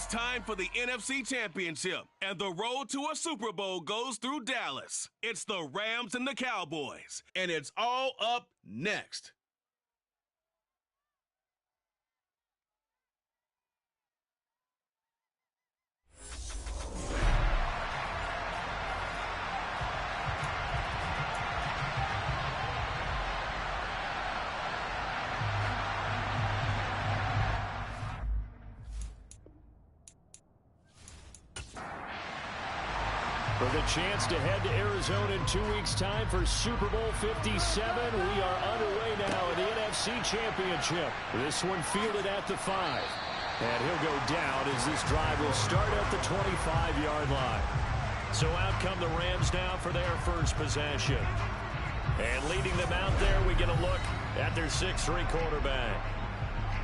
It's time for the NFC Championship, and the road to a Super Bowl goes through Dallas. It's the Rams and the Cowboys, and it's all up next. With a chance to head to Arizona in 2 weeks' time for Super Bowl 57, we are underway now in the NFC Championship. This one fielded at the 5. And he'll go down as this drive will start at the 25-yard line. So out come the Rams now for their first possession. And leading them out there, we get a look at their 6'3 quarterback.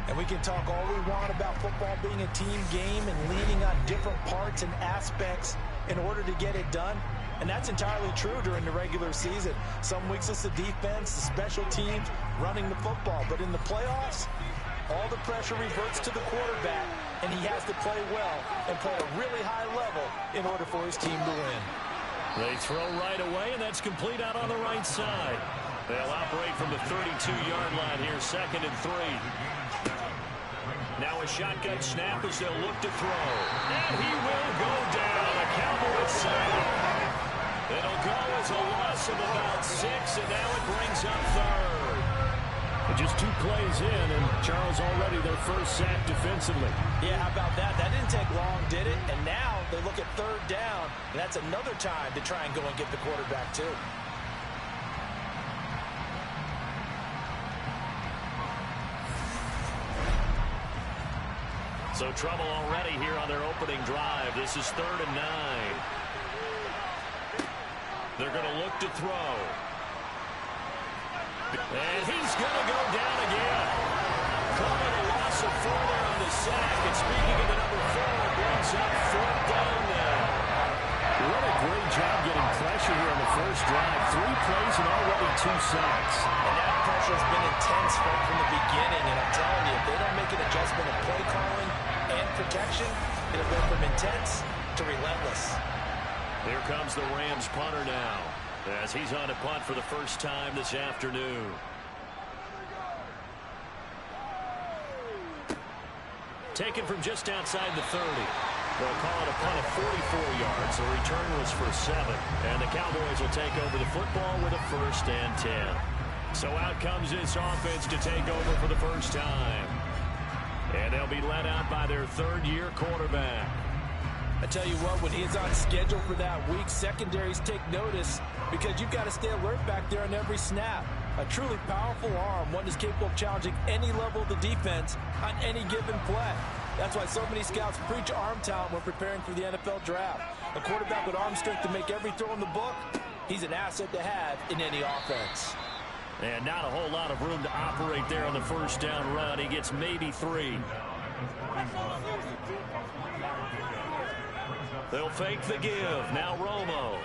And we can talk all we want about football being a team game and leaning on different parts and aspects in order to get it done. And that's entirely true during the regular season. Some weeks it's the defense, the special teams, running the football. But in the playoffs, all the pressure reverts to the quarterback, and he has to play well and play at a really high level in order for his team to win. They throw right away, and that's complete out on the right side. They'll operate from the 32-yard line here, 2nd and 3. Now a shotgun snap as they'll look to throw. And he will go down. A Cowboys sack. It'll go as a loss of about 6, and now it brings up 3rd. And just 2 plays in, and Charles already their first sack defensively. Yeah, how about that? That didn't take long, did it? And now they look at 3rd down, and that's another time to try and go and get the quarterback too. So trouble already here on their opening drive. This is 3rd and 9. They're going to look to throw. And he's going to go down again. Calling a loss of 4 there on the sack. And speaking of the number 4, it brings up 4th down now. What a great job getting pressure here on the first drive. 3 plays and already 2 sacks. And that pressure has been intense right from the beginning. And I'm telling you, if they don't make an adjustment of play calling and protection, it'll go from intense to relentless. Here comes the Rams punter now, as he's on a punt for the first time this afternoon. Taken from just outside the 30. They'll call it a punt of 44 yards. The return was for 7. And the Cowboys will take over the football with a 1st and 10. So out comes this offense to take over for the first time. And they'll be led out by their 3rd-year quarterback. I tell you what, when he's on schedule for that week, secondaries take notice because you've got to stay alert back there on every snap. A truly powerful arm, one is capable of challenging any level of the defense on any given play. That's why so many scouts preach arm talent when preparing for the NFL draft. A quarterback with arm strength to make every throw in the book, he's an asset to have in any offense. And not a whole lot of room to operate there on the first down run. He gets maybe 3. They'll fake the give. Now Romo.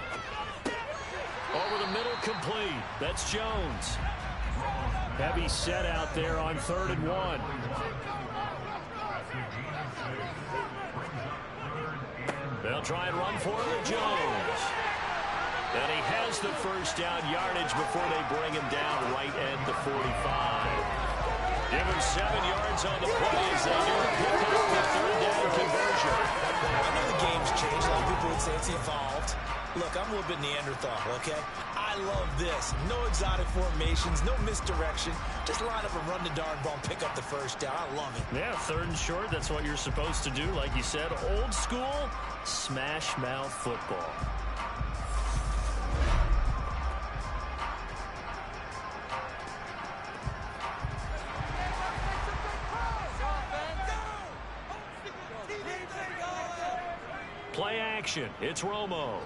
Over the middle, complete. That's Jones. Heavy set out there on 3rd and 1. They'll try and run for it with Jones. And he has the first down yardage before they bring him down right at the 45. Give him 7 yards on the play as they do pick up the 3rd down conversion. I know the game's changed. A lot of people would say it's evolved. Look, I'm a little bit Neanderthal, okay? I love this. No exotic formations, no misdirection. Just line up and run the darn ball and pick up the first down. I love it. Yeah, 3rd and short, that's what you're supposed to do. Like you said, old school, smash mouth football. Play action. It's Romo.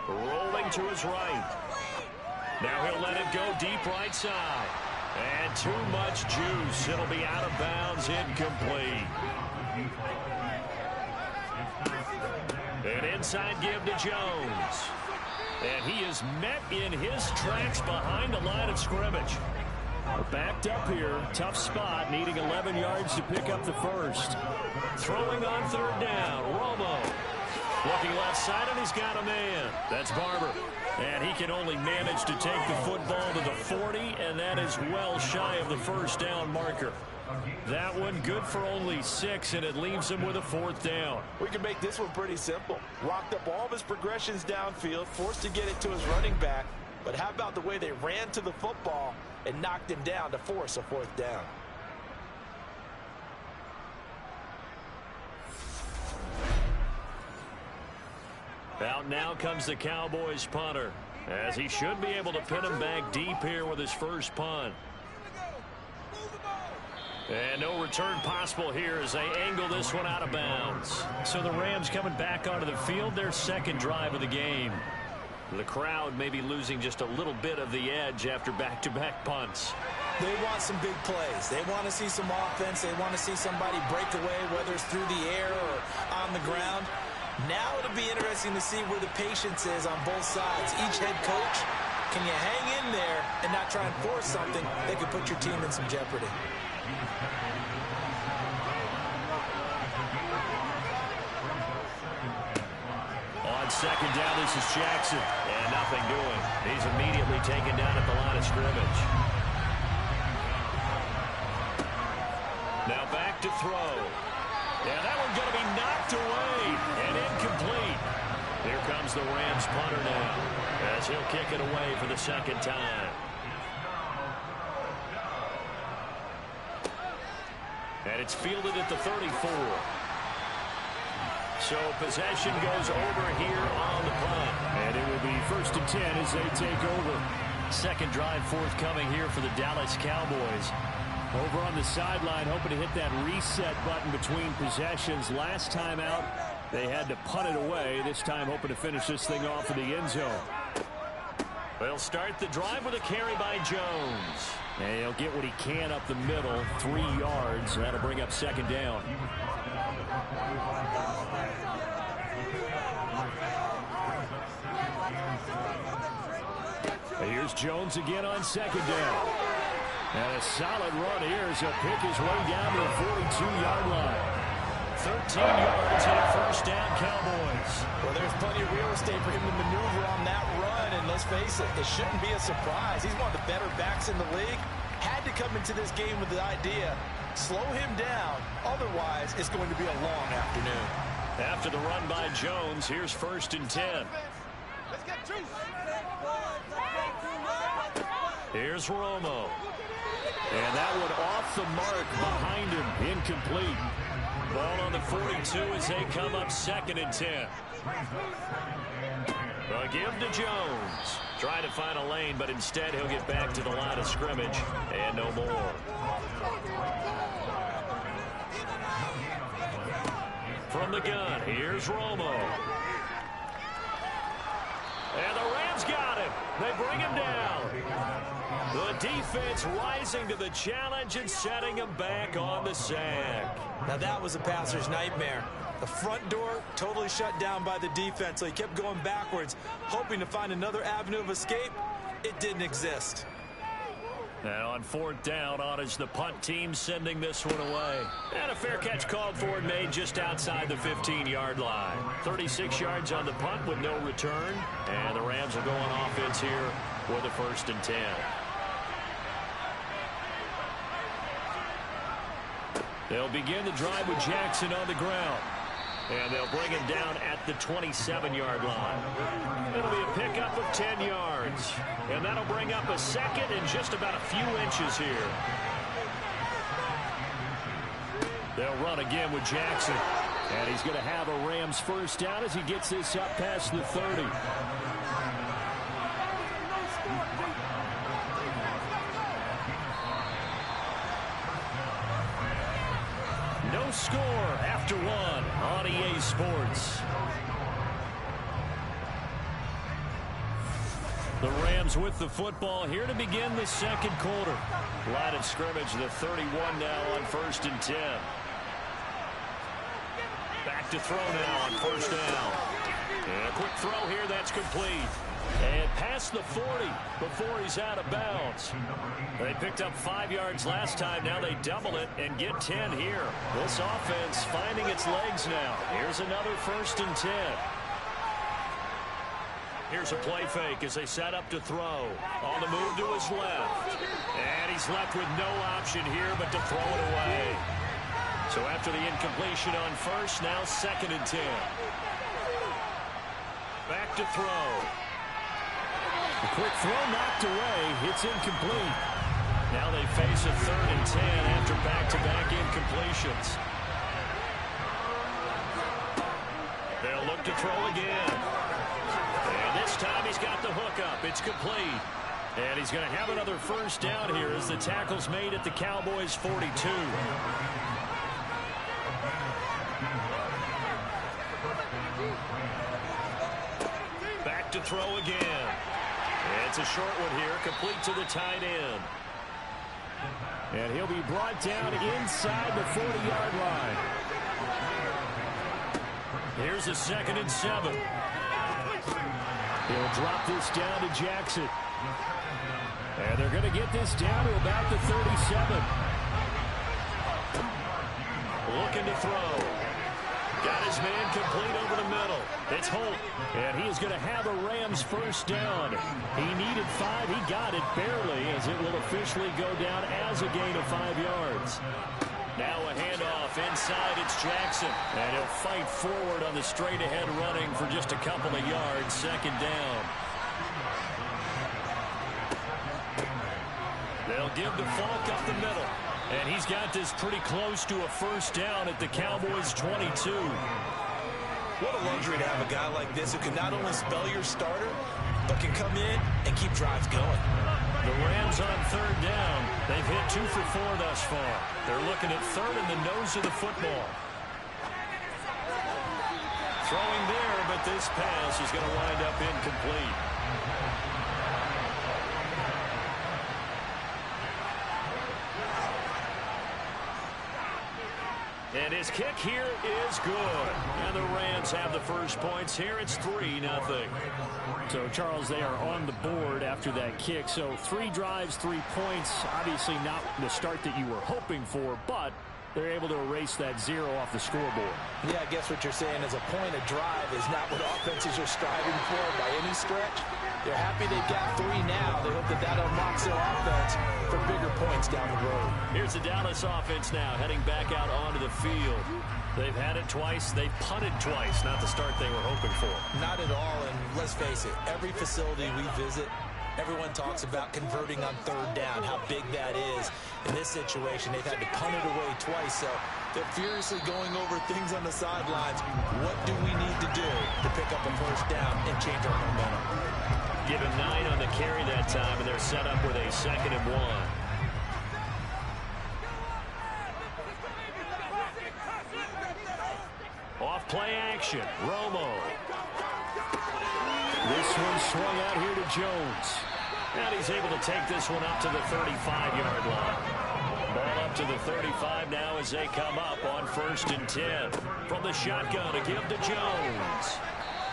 Rolling to his right. Now he'll let it go deep right side. And too much juice. It'll be out of bounds, incomplete. An inside give to Jones. And he is met in his tracks behind the line of scrimmage. Backed up here. Tough spot. Needing 11 yards to pick up the first. Throwing on third down. Romo. Looking left side, and he's got a man. That's Barber. And he can only manage to take the football to the 40, and that is well shy of the first down marker. That one good for only 6, and it leaves him with a 4th down. We can make this one pretty simple. Locked up all of his progressions downfield, forced to get it to his running back. But how about the way they ran to the football and knocked him down to force a 4th down? Out now comes the Cowboys punter, as he should be able to pin him back deep here with his first punt. And no return possible here as they angle this one out of bounds. So the Rams coming back onto the field, their second drive of the game. The crowd may be losing just a little bit of the edge after back-to-back punts. They want some big plays. They want to see some offense. They want to see somebody break away, whether it's through the air or on the ground. Now it'll be interesting to see where the patience is on both sides. Each head coach, can you hang in there and not try and force something that could put your team in some jeopardy? On second down, this is Jackson. And nothing doing. He's immediately taken down at the line of scrimmage. Now back to throw. Yeah, that one's going to be knocked away and incomplete. Here comes the Rams punter now as he'll kick it away for the second time. And it's fielded at the 34. So possession goes over here on the punt. And it will be 1st and 10 as they take over. Second drive forthcoming here for the Dallas Cowboys. Over on the sideline, hoping to hit that reset button between possessions. Last time out, they had to punt it away. This time, hoping to finish this thing off in the end zone. They'll start the drive with a carry by Jones. And he'll get what he can up the middle, 3 yards. That'll bring up second down. Here's Jones again on second down. And a solid run here as he'll pick his way down to the 42-yard line. 13 yards and a first down, Cowboys. Well, there's plenty of real estate for him to maneuver on that run, and let's face it, it shouldn't be a surprise. He's one of the better backs in the league. Had to come into this game with the idea, slow him down, otherwise it's going to be a long afternoon. After the run by Jones, here's 1st and 10. Let's get two. Here's Romo. And that one off the mark behind him, incomplete. Ball on the 42 as they come up 2nd and 10. A give to Jones. Trying to find a lane, but instead he'll get back to the line of scrimmage and no more. From the gun, here's Romo. And the Rams got him. They bring him down. The defense rising to the challenge and setting him back on the sack. Now that was a passer's nightmare. The front door totally shut down by the defense, so he kept going backwards, hoping to find another avenue of escape. It didn't exist. Now on 4th down, on is the punt team sending this one away. And a fair catch called for and made just outside the 15-yard line. 36 yards on the punt with no return. And the Rams will go on offense here with a 1st and 10. They'll begin the drive with Jackson on the ground. And they'll bring him down at the 27-yard line. It'll be a pickup of 10 yards. And that'll bring up a 2nd and just about a few inches here. They'll run again with Jackson. And he's going to have a Rams first down as he gets this up past the 30. No score after one on EA Sports. The Rams with the football here to begin the second quarter. Line of scrimmage, the 31 now on 1st and 10. Back back to throw now on first down. And a quick throw here, that's complete. And past the 40 before he's out of bounds. They picked up 5 yards last time. Now they double it and get 10 here. This offense finding its legs now. Here's another 1st and 10. Here's a play fake as they set up to throw. On the move to his left. And he's left with no option here but to throw it away. So after the incompletion on first, now 2nd and 10. Back to throw. A quick throw knocked away. It's incomplete. Now they face a 3rd and 10 after back-to-back incompletions. They'll look to throw again. And this time he's got the hook up. It's complete. And he's going to have another 1st down here as the tackle's made at the Cowboys 42. Back to throw again. It's a short one here, complete to the tight end. And he'll be brought down inside the 40-yard line. Here's a 2nd and 7. He'll drop this down to Jackson. And they're going to get this down to about the 37. Looking to throw. Got his man complete over the middle. It's Holt. And he is going to have a Rams 1st down. He needed 5. He got it barely as it will officially go down as a gain of 5 yards. Now a handoff inside. It's Jackson. And he'll fight forward on the straight-ahead running for just a couple of yards. 2nd down. They'll give the Falk up the middle. And he's got this pretty close to a 1st down at the Cowboys 22. What a luxury to have a guy like this who can not only spell your starter, but can come in and keep drives going. The Rams on 3rd down. They've hit 2 for 4 thus far. They're looking at 3rd in the nose of the football. Throwing there, but this pass is going to wind up incomplete. And his kick here is good. And the Rams have the first points here. It's 3-0. So, Charles, they are on the board after that kick. So 3 drives, 3 points. Obviously not the start that you were hoping for, but they're able to erase that 0 off the scoreboard. Yeah, I guess what you're saying is a point of drive is not what offenses are striving for by any stretch. They're happy they've got 3 now. They hope that that unlocks their offense for bigger points down the road. Here's the Dallas offense now heading back out onto the field. They've had it twice. They've punted twice. Not the start they were hoping for. Not at all, and let's face it, every facility we visit, everyone talks about converting on 3rd down, how big that is. In this situation, they've had to punt it away twice, so they're furiously going over things on the sidelines. What do we need to do to pick up a 1st down and change our momentum? Give him 9 on the carry that time, and they're set up with a 2nd and 1. Off play action, Romo. This one swung out here to Jones. And he's able to take this one up to the 35-yard line. Ball up to the 35 now as they come up on 1st and 10. From the shotgun to give to Jones.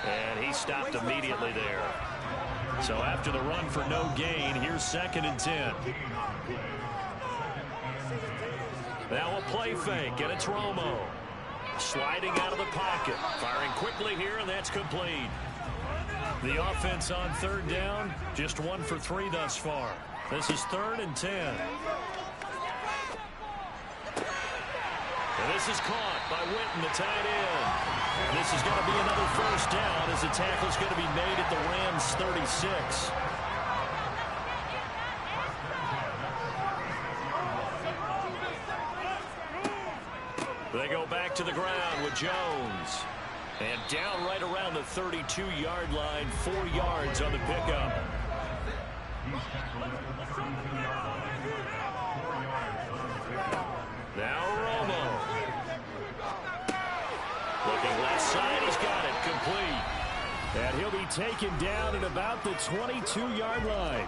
And he stopped immediately there. So after the run for no gain, here's 2nd and 10. Now a play fake, and it's Romo. Sliding out of the pocket. Firing quickly here, and that's complete. The offense on 3rd down, just 1 for 3 thus far. This is 3rd and 10. And this is caught by Witten, the tight end. And this is going to be another 1st down as the tackle's going to be made at the Rams 36. They go back to the ground with Jones. And down right around the 32-yard line, 4 yards on the pickup. Now Romo. Looking left side, he's got it, complete. And he'll be taken down at about the 22-yard line.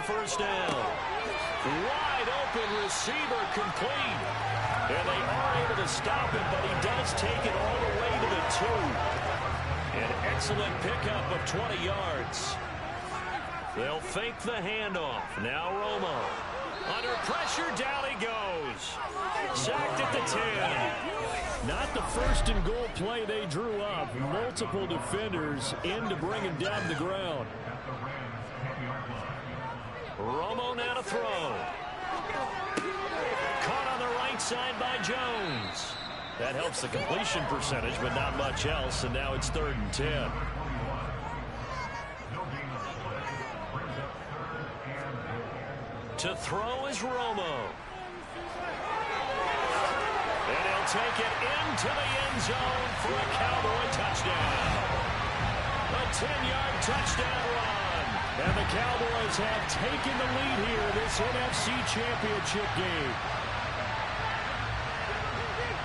first down. Wide open receiver complete. And they are able to stop him, but he does take it all the way to the 2. An excellent pickup of 20 yards. They'll fake the handoff. Now Romo. Under pressure, down he goes. Sacked at the 10. Not the first and goal play they drew up. Multiple defenders in to bring him down to the ground. Romo now to throw. Caught on the right side by Jones. That helps the completion percentage, but not much else, and now it's 3rd and 10. To throw is Romo. And he'll take it into the end zone for a Cowboy touchdown. A 10-yard touchdown run. And the Cowboys have taken the lead here in this NFC Championship game.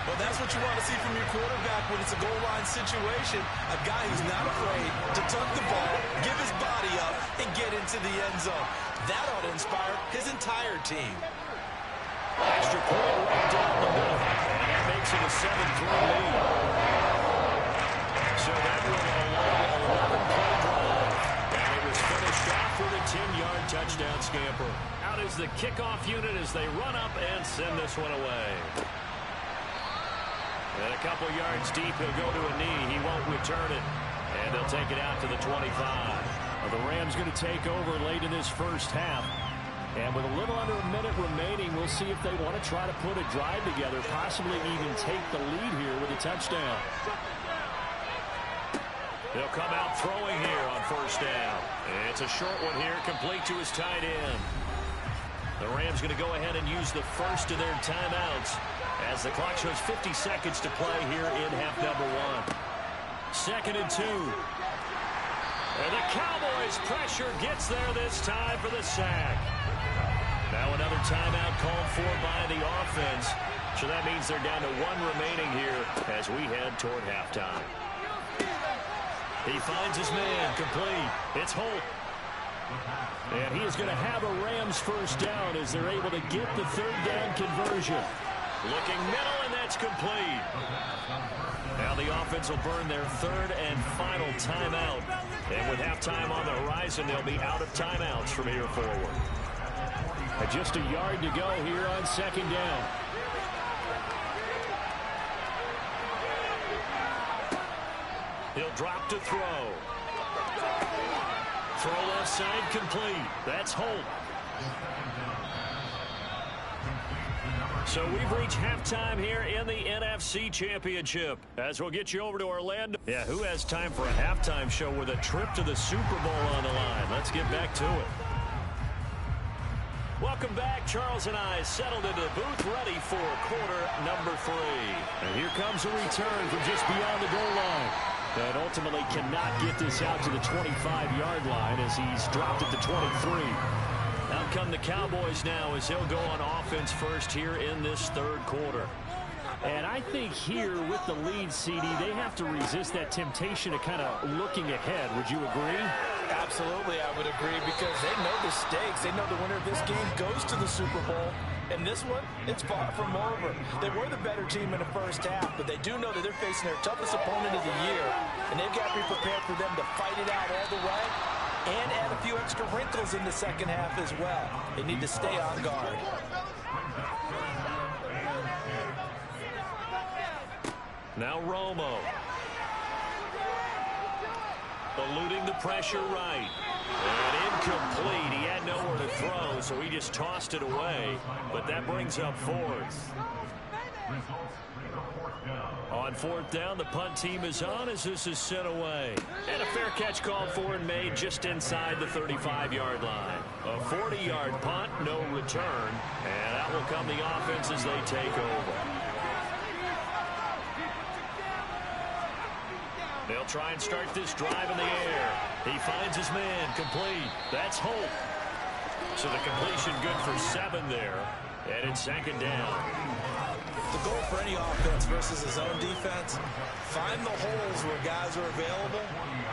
Well, that's what you want to see from your quarterback when it's a goal line situation. A guy who's not afraid to tuck the ball, give his body up, and get into the end zone. That ought to inspire his entire team. Extra point right down the middle. And that makes it a 7-3 lead. So that was a long 11-play drive. And it was finished off with a 10-yard touchdown scamper. Out is the kickoff unit as they run up and send this one away. And a couple yards deep, he'll go to a knee. He won't return it. And they'll take it out to the 25. The Rams going to take over late in this first half. And with a little under a minute remaining, we'll see if they want to try to put a drive together, possibly even take the lead here with a touchdown. They'll come out throwing here on first down. It's a short one here, complete to his tight end. The Rams going to go ahead and use the first of their timeouts as the clock shows 50 seconds to play here in half number 1. 2nd and 2. And the Cowboys' pressure gets there this time for the sack. Now another timeout called for by the offense. So that means they're down to 1 remaining here as we head toward halftime. He finds his man complete. It's Holt. And he is going to have a Rams first down as they're able to get the 3rd down conversion. Looking middle, and that's complete. Now the offense will burn their 3rd and final timeout. And with halftime on the horizon, they'll be out of timeouts from here forward. And just a yard to go here on 2nd down. He'll drop to throw. Throw left side complete. That's Holt. So we've reached halftime here in the NFC Championship. As we'll get you over to Orlando. Yeah, who has time for a halftime show with a trip to the Super Bowl on the line? Let's get back to it. Welcome back. Charles and I settled into the booth, ready for quarter number 3. And here comes a return from just beyond the goal line. That ultimately cannot get this out to the 25-yard line as he's dropped at the 23. Out come the Cowboys now as he'll go on offense first here in this 3rd quarter. And I think here with the lead, CD, they have to resist that temptation of kind of looking ahead. Would you agree? Absolutely, I would agree, because they know the stakes. They know the winner of this game goes to the Super Bowl. And this one, it's far from over. They were the better team in the first half, but they do know that they're facing their toughest opponent of the year. And they've got to be prepared for them to fight it out all the way and add a few extra wrinkles in the second half as well. They need to stay on guard. Now Romo. Eluding the pressure right. And incomplete. He had nowhere to throw, so he just tossed it away. But that brings up 4th. On 4th down, the punt team is on as this is sent away. And a fair catch called for and made just inside the 35-yard line. A 40-yard punt, no return. And out will come the offense as they take over. They'll try and start this drive in the air. He finds his man complete. That's Holt. So the completion good for 7 there. And it's 2nd down. The goal for any offense versus his own defense, find the holes where guys are available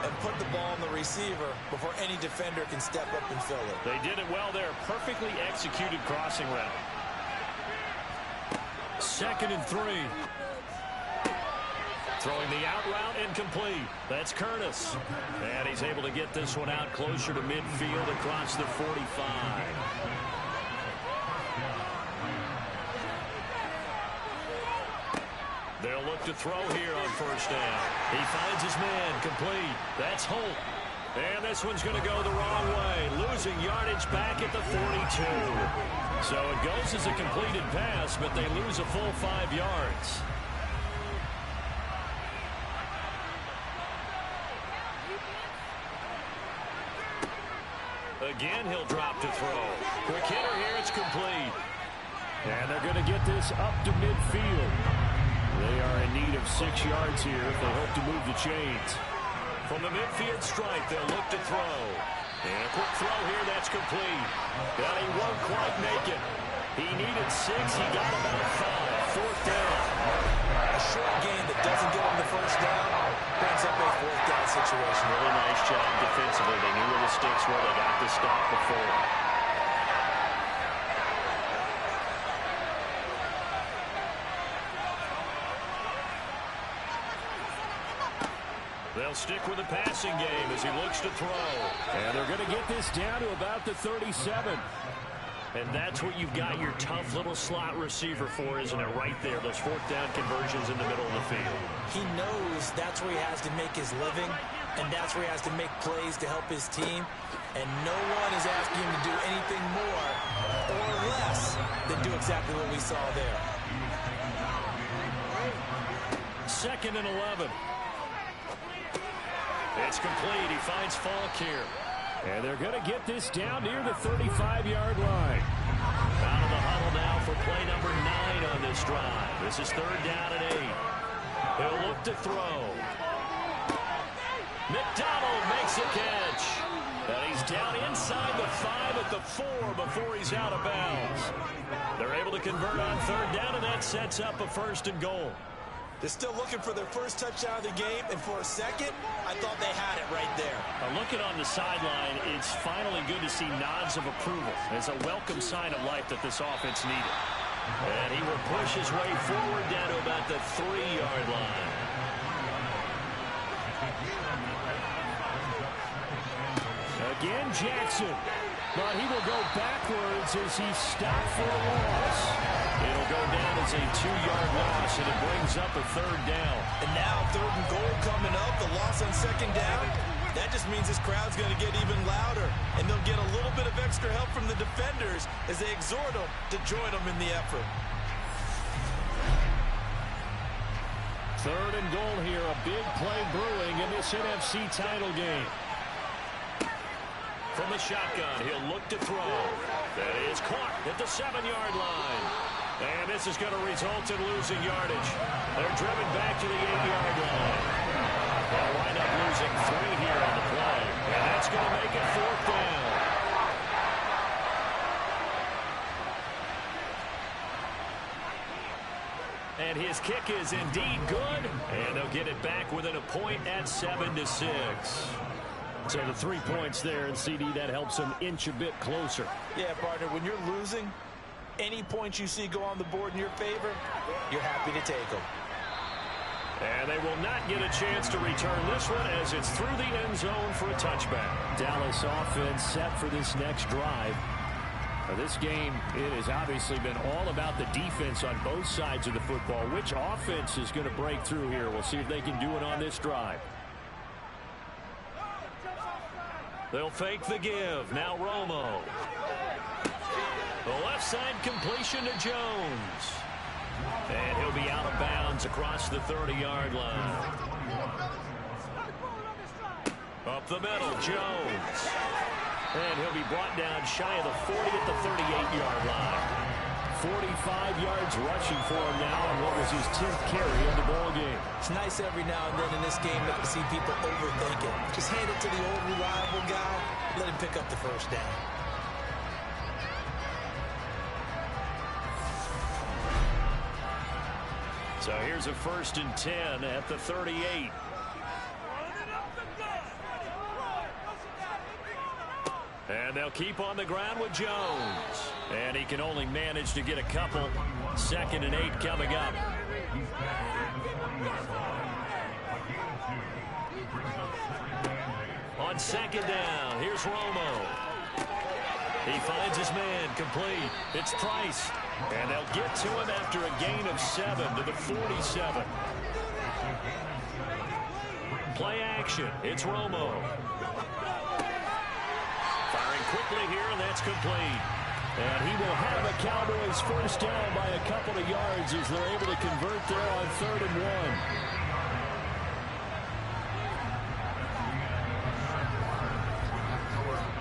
and put the ball on the receiver before any defender can step up and fill it. They did it well there. Perfectly executed crossing route. 2nd and 3. Throwing the out route incomplete. That's Curtis. And he's able to get this one out closer to midfield across the 45. They'll look to throw here on 1st down. He finds his man complete. That's Holt. And this one's going to go the wrong way. Losing yardage back at the 42. So it goes as a completed pass, but they lose a full 5 yards. Again, he'll drop to throw. Quick hitter here, it's complete. And they're going to get this up to midfield. They are in need of 6 yards here if they hope to move the chains. From the midfield stripe, they'll look to throw. And a quick throw here, that's complete. But he won't quite make it. He needed 6, he got about 5. 4th down. A short gain that doesn't get him the 1st down brings up a 4th down situation. Really nice job defensively. They knew where the sticks were. They got the stop before. They'll stick with the passing game as he looks to throw. And they're going to get this down to about the 37. And that's what you've got your tough little slot receiver for, isn't it? Right there, those 4th down conversions in the middle of the field. He knows that's where he has to make his living, and that's where he has to make plays to help his team. And no one is asking him to do anything more or less than do exactly what we saw there. 2nd and 11. It's complete. He finds Falk here. And they're going to get this down near the 35-yard line. Out of the huddle now for play number 9 on this drive. This is 3rd down and 8. He'll look to throw. McDonald makes a catch. And he's down inside the 5 at the 4 before he's out of bounds. They're able to convert on 3rd down, and that sets up a 1st and goal. They're still looking for their first touchdown of the game, and for a second, I thought they had it right there. Looking on the sideline, it's finally good to see nods of approval. It's a welcome sign of life that this offense needed. And he will push his way forward down to about the 3-yard line. Again, Jackson. But he will go backwards as he stopped for a loss. It'll go down as a 2-yard loss, and it brings up a 3rd down. And now 3rd and goal coming up. The loss on 2nd down. That just means this crowd's going to get even louder. And they'll get a little bit of extra help from the defenders as they exhort them to join them in the effort. 3rd and goal here. A big play brewing in this NFC title game. From the shotgun, he'll look to throw. That is caught at the 7-yard line. And this is going to result in losing yardage. They're driven back to the 8-yard line. They'll wind up losing 3 here on the play. And that's going to make it 4th down. And his kick is indeed good. And they'll get it back within a point at 7-6. So the 3 points there, and CD, that helps them inch a bit closer. Yeah, partner, when you're losing, any points you see go on the board in your favor, you're happy to take them. And they will not get a chance to return this one as it's through the end zone for a touchback. Dallas offense set for this next drive. Now, this game, it has obviously been all about the defense on both sides of the football. Which offense is going to break through here? We'll see if they can do it on this drive. They'll fake the give. Now Romo. The left side completion to Jones. And he'll be out of bounds across the 30-yard line. Up the middle, Jones. And he'll be brought down shy of the 40 at the 38-yard line. 45 yards rushing for him now on what was his 10th carry of the ball game. It's nice every now and then in this game to see people overthink it. Just hand it to the old reliable guy. Let him pick up the 1st down. So here's a 1st and 10 at the 38. And they'll keep on the ground with Jones. And he can only manage to get a couple. 2nd and 8 coming up. On 2nd down, here's Romo. He finds his man, complete. It's Price. And they'll get to him after a gain of 7 to the 47. Play action. It's Romo. Firing quickly here, and that's complete. And he will have a Cowboys first down by a couple of yards as they're able to convert there on 3rd and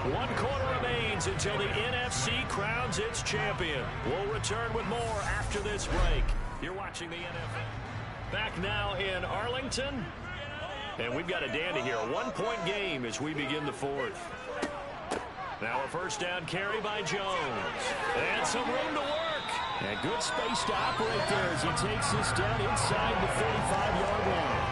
1. 1 quarter remains until the NFC crowns its champion. We'll return with more after this break. You're watching the NFL. Back now in Arlington. And we've got a dandy here. A 1-point game as we begin the 4th. Now a first down carry by Jones. And some room to work. And good space to operate there as he takes this down inside the 35-yard line.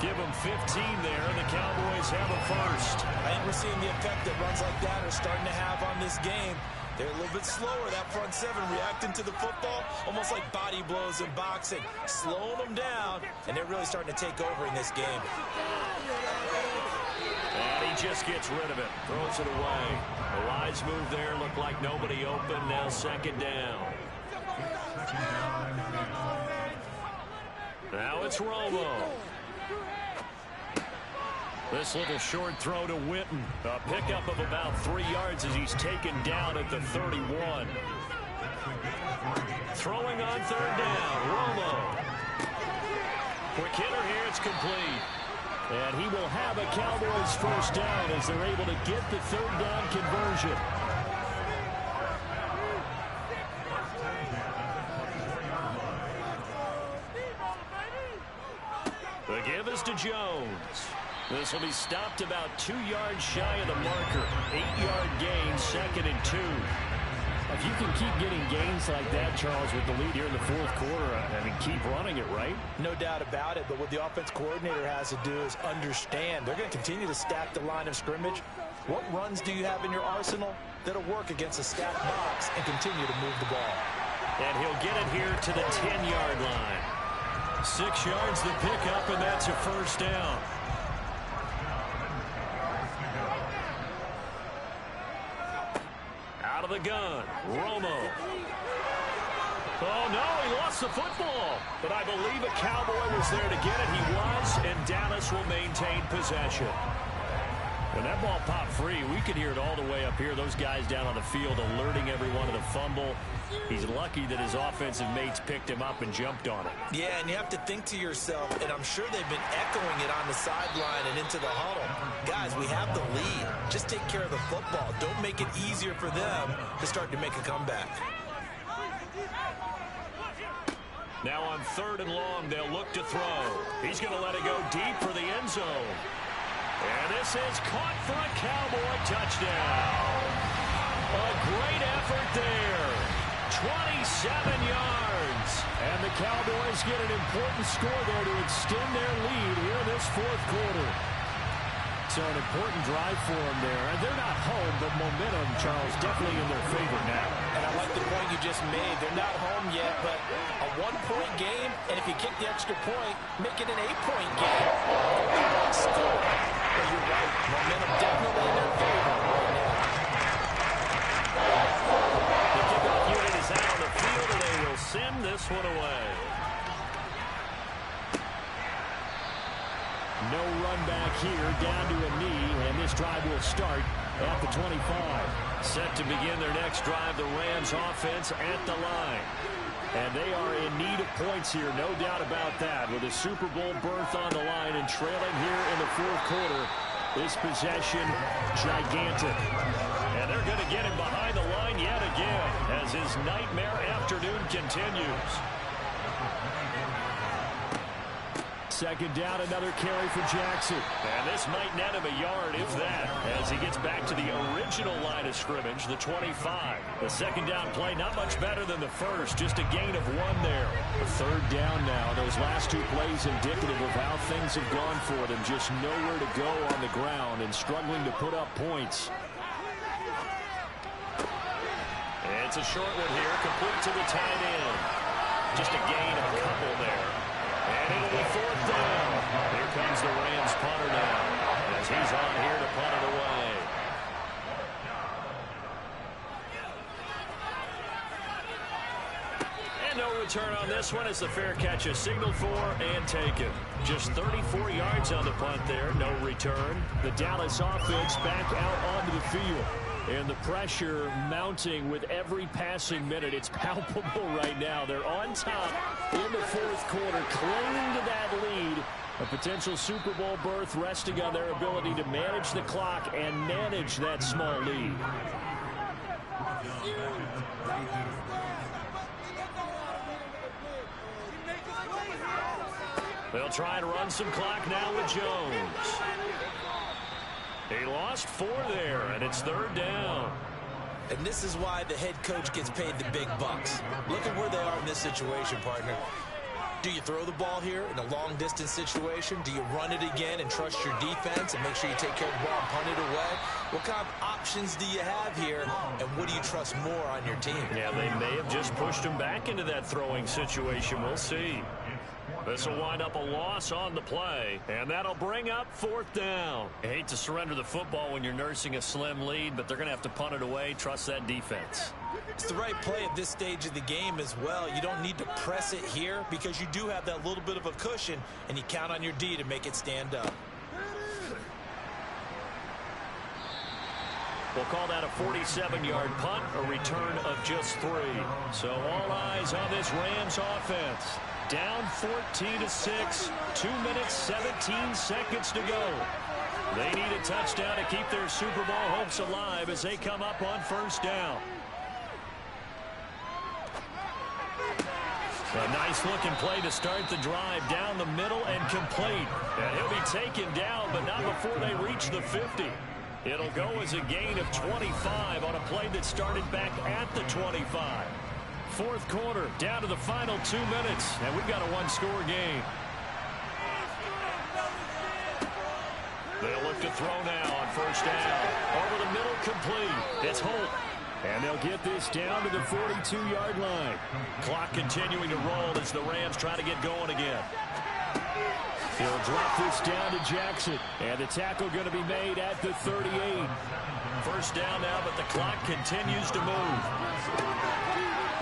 Give him 15 there, and the Cowboys have a first. I think we're seeing the effect that runs like that are starting to have on this game. They're a little bit slower, that front 7, reacting to the football, almost like body blows in boxing, slowing them down, and they're really starting to take over in this game. And he just gets rid of it, throws it away. The wise move there, looked like nobody open, now 2nd down. Now it's Romo. This little short throw to Witten. A pickup of about 3 yards as he's taken down at the 31. Throwing on 3rd down, Romo. Quick hitter here, it's complete. And he will have a Cowboys first down as they're able to get the 3rd down conversion. The give is to Jones. This will be stopped about 2 yards shy of the marker. 8-yard gain, 2nd and 2. If you can keep getting gains like that, Charles, with the lead here in the 4th quarter, I mean, keep running it, right? No doubt about it, but what the offense coordinator has to do is understand. They're going to continue to stack the line of scrimmage. What runs do you have in your arsenal that'll work against a stacked box and continue to move the ball? And he'll get it here to the 10-yard line. 6 yards the pickup, and that's a first down. Out of the gun, Romo. Oh, no, he lost the football. But I believe a Cowboy was there to get it. He was, and Dallas will maintain possession. When that ball popped free, we could hear it all the way up here. Those guys down on the field alerting everyone of the fumble. He's lucky that his offensive mates picked him up and jumped on it. Yeah, and you have to think to yourself, and I'm sure they've been echoing it on the sideline and into the huddle. Guys, we have the lead. Just take care of the football. Don't make it easier for them to start to make a comeback. Now on 3rd and long, they'll look to throw. He's going to let it go deep for the end zone. And this is caught for a Cowboy touchdown. A great effort there. 27 yards. And the Cowboys get an important score there to extend their lead here in this 4th quarter. So an important drive for them there. And they're not home, but momentum, Charles, definitely in their favor now. And I like the point you just made. They're not home yet, but a 1-point game, and if you kick the extra point, make it an 8-point game. Score. But you're right. Momentum definitely in their favor right now. The kickoff unit is out on the field, and they will send this one away. No run back here, down to a knee, and this drive will start at the 25. Set to begin their next drive, the Rams offense at the line. And they are in need of points here, no doubt about that. With a Super Bowl berth on the line and trailing here in the 4th quarter, this possession gigantic. And they're going to get him behind the line yet again as his nightmare afternoon continues. 2nd down, another carry for Jackson. And this might net him a yard, if that, as he gets back to the original line of scrimmage, the 25. The 2nd down play, not much better than the first, just a gain of 1 there. The 3rd down now, those last 2 plays indicative of how things have gone for them. Just nowhere to go on the ground and struggling to put up points. It's a short one here, complete to the tight end. Just a gain of a couple there. And it'll be fourth down. Here comes the Rams punter now, as he's on here to punt it away. And no return on this one as the fair catch is signaled for and taken. Just 34 yards on the punt there, no return. The Dallas offense back out onto the field. And the pressure mounting with every passing minute. It's palpable right now. They're on top in the fourth quarter, clinging to that lead. A potential Super Bowl berth resting on their ability to manage the clock and manage that small lead. They'll try and run some clock now with Jones. He lost 4 there, and it's third down. And this is why the head coach gets paid the big bucks. Look at where they are in this situation, partner. Do you throw the ball here in a long-distance situation? Do you run it again and trust your defense and make sure you take care of the ball and punt it away? What kind of options do you have here, and what do you trust more on your team? Yeah, they may have just pushed him back into that throwing situation. We'll see. This will wind up a loss on the play, and that'll bring up fourth down. I hate to surrender the football when you're nursing a slim lead, but they're going to have to punt it away. Trust that defense. It's the right play at this stage of the game as well. You don't need to press it here because you do have that little bit of a cushion, and you count on your D to make it stand up. We'll call that a 47-yard punt, a return of just 3. So all eyes on this Rams offense. Down 14-6, 2 minutes, 17 seconds to go. They need a touchdown to keep their Super Bowl hopes alive as they come up on first down. A nice-looking play to start the drive down the middle and complete. And he'll be taken down, but not before they reach the 50. It'll go as a gain of 25 on a play that started back at the 25. Fourth quarter, down to the final 2 minutes, and we've got a one-score game. They'll look to throw now on first down. Over the middle, complete. It's Holt. And they'll get this down to the 42-yard line. Clock continuing to roll as the Rams try to get going again. He'll drop this down to Jackson. And the tackle going to be made at the 38. First down now, but the clock continues to move.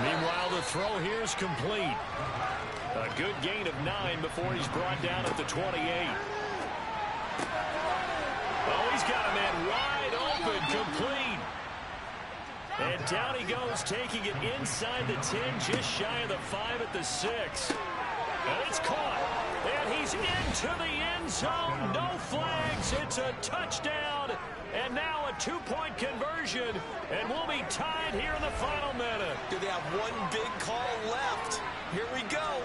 Meanwhile, the throw here is complete. A good gain of 9 before he's brought down at the 28. Oh, he's got a man wide open, complete. And down he goes, taking it inside the 10, just shy of the 5 at the 6. And it's caught. And he's into the end zone. No flags. It's a touchdown. And now a 2-point conversion. And we'll be tied here in the final minute. Do they have one big call left? Here we go.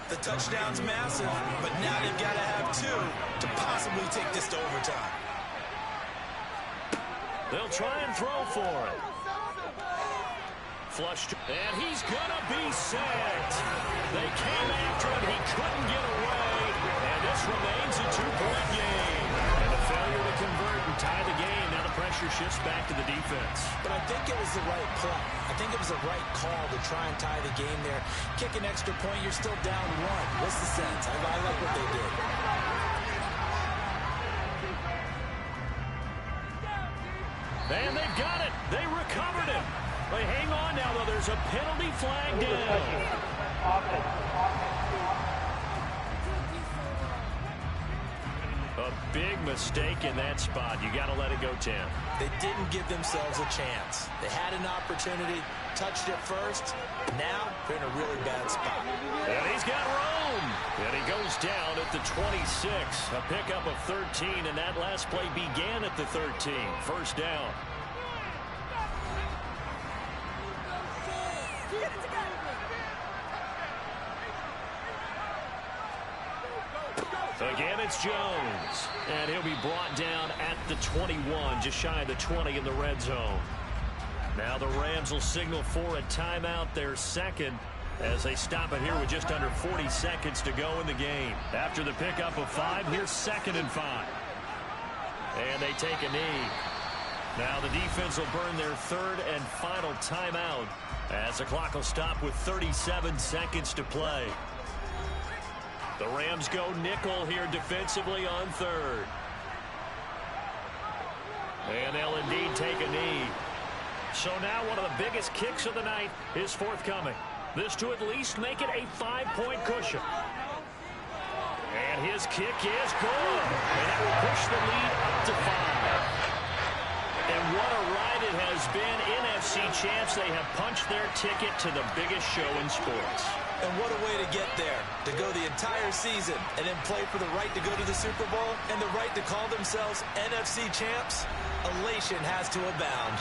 The touchdown's massive, but now they've got to have 2 to possibly take this to overtime. They'll try and throw for it. Flushed. And he's going to be sacked. They came after him. He couldn't get away. And this remains a 2-point game. And a failure to convert and tie the game. Now the pressure shifts back to the defense. But I think it was the right play. I think it was the right call to try and tie the game there. Kick an extra point, you're still down 1. What's the sense? I like what they did. And they've got it. They recovered it. They hang on now, though. There's a penalty flag down. A big mistake in that spot. You got to let it go, Tim. They didn't give themselves a chance. They had an opportunity, touched it first. Now they're in a really bad spot. And he's got room. And he goes down at the 26. A pickup of 13, and that last play began at the 13. First down. Again, it's Jones. And he'll be brought down at the 21, just shy of the 20 in the red zone. Now the Rams will signal for a timeout, their second, as they stop it here with just under 40 seconds to go in the game. After the pickup of 5, here's 2nd and 5. And they take a knee. Now the defense will burn their third and final timeout as the clock will stop with 37 seconds to play. The Rams go nickel here defensively on third. And they'll indeed take a knee. So now one of the biggest kicks of the night is forthcoming. This to at least make it a 5-point cushion. And his kick is good. And that will push the lead up to 5. And what a ride it has been. NFC champs, they have punched their ticket to the biggest show in sports. And what a way to get there, to go the entire season and then play for the right to go to the Super Bowl and the right to call themselves NFC champs. Elation has to abound.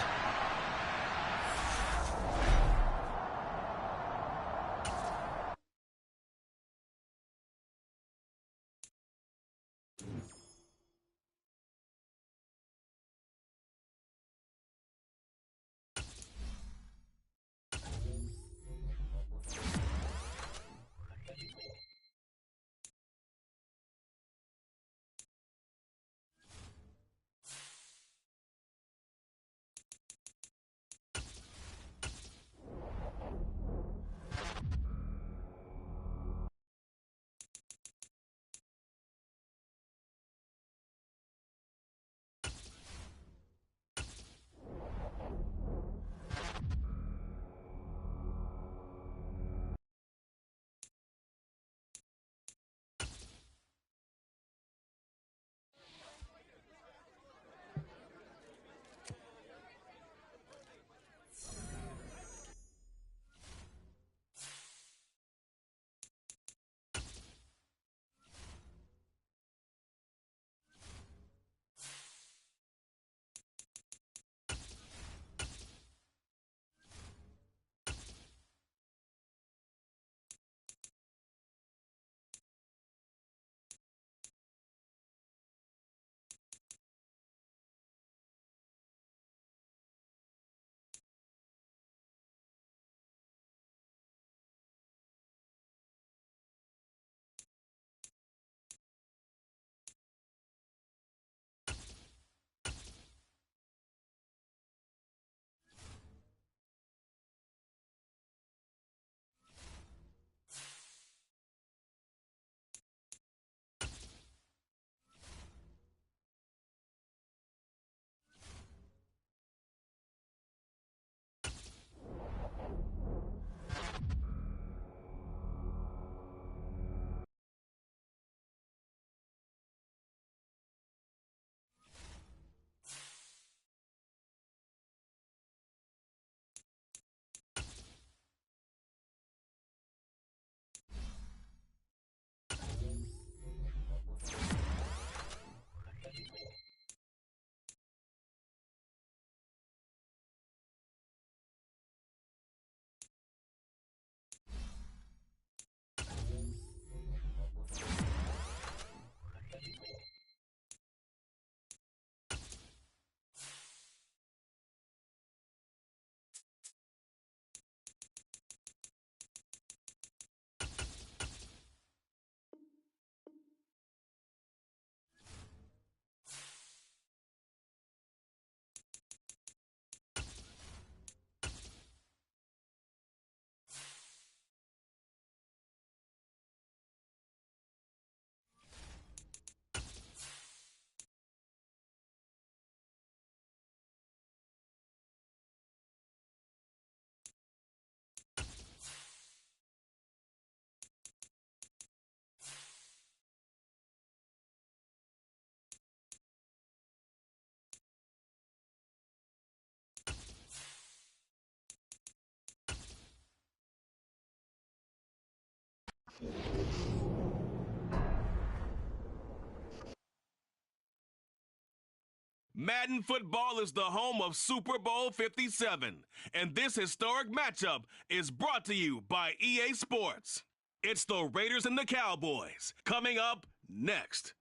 Madden football is the home of Super Bowl 57, and this historic matchup is brought to you by EA Sports. It's the Raiders and the Cowboys, coming up next.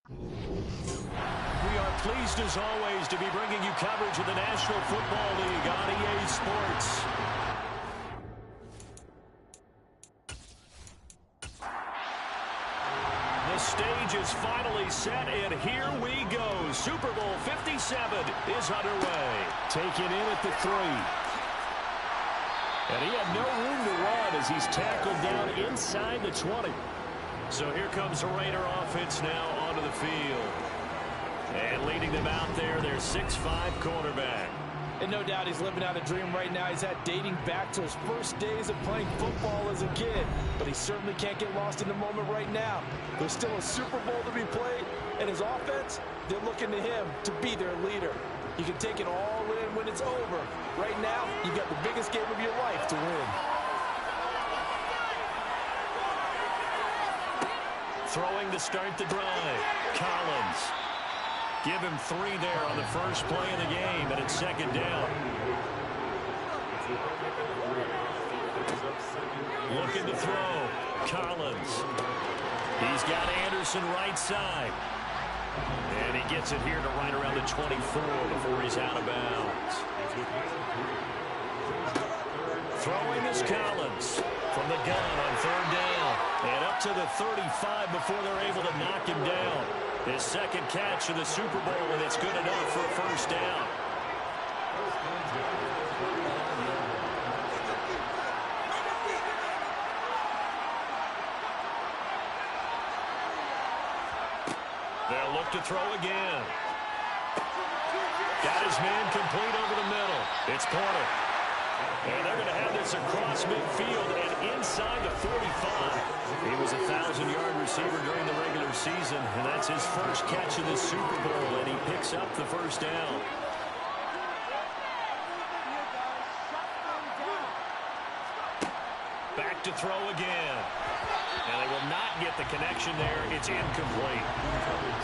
We are pleased as always to be bringing you coverage of the National Football League on EA Sports. The stage is finally set, and here we go. Super Bowl 57 is underway. Taken in at the 3. And he had no room to run as he's tackled down inside the 20. So here comes the Raider offense now onto the field. And leading them out there, their 6'5" quarterback. And no doubt he's living out a dream right now. He's had dating back to his first days of playing football as a kid. But he certainly can't get lost in the moment right now. There's still a Super Bowl to be played. And his offense, they're looking to him to be their leader. You can take it all in when it's over. Right now, you've got the biggest game of your life to win. Throwing to start the drive. Collins. Give him 3 there on the first play of the game, and it's 2nd down. Looking to throw. Collins. He's got Anderson right side. And he gets it here to right around the 24 before he's out of bounds. Throwing is Collins from the gun on 3rd down. And up to the 35 before they're able to knock him down. His 2nd catch of the Super Bowl, and it's good enough for a 1st down. They'll look to throw again. Got his man complete over the middle. It's Porter. And they're going to have this across midfield and inside the 45. He was a 1,000-yard receiver during the regular season, and that's his first catch of the Super Bowl, and he picks up the 1st down. Back to throw again. And they will not get the connection there. It's incomplete.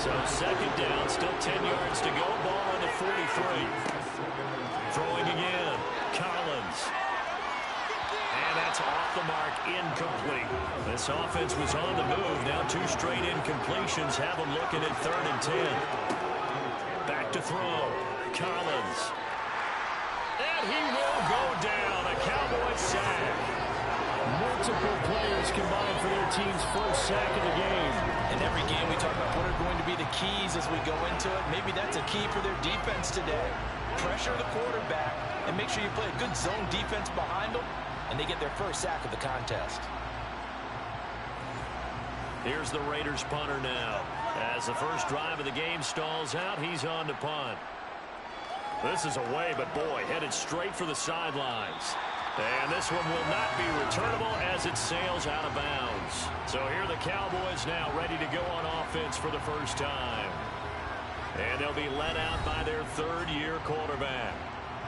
So 2nd down, still 10 yards to go. Ball on the 43. Throwing again. Collins. And that's off the mark, incomplete. This offense was on the move. Now 2 straight incompletions have them looking at 3rd and 10. Back to throw. Collins. And he will go down. A Cowboys sack. Multiple players combined for their team's first sack of the game. In every game, we talk about what are going to be the keys as we go into it. Maybe that's a key for their defense today. Pressure the quarterback and make sure you play a good zone defense behind them, and they get their first sack of the contest. Here's the Raiders punter now. As the first drive of the game stalls out, he's on to punt. This is away, but boy, headed straight for the sidelines. And this one will not be returnable as it sails out of bounds. So here are the Cowboys now ready to go on offense for the first time. And they'll be led out by their 3rd-year quarterback.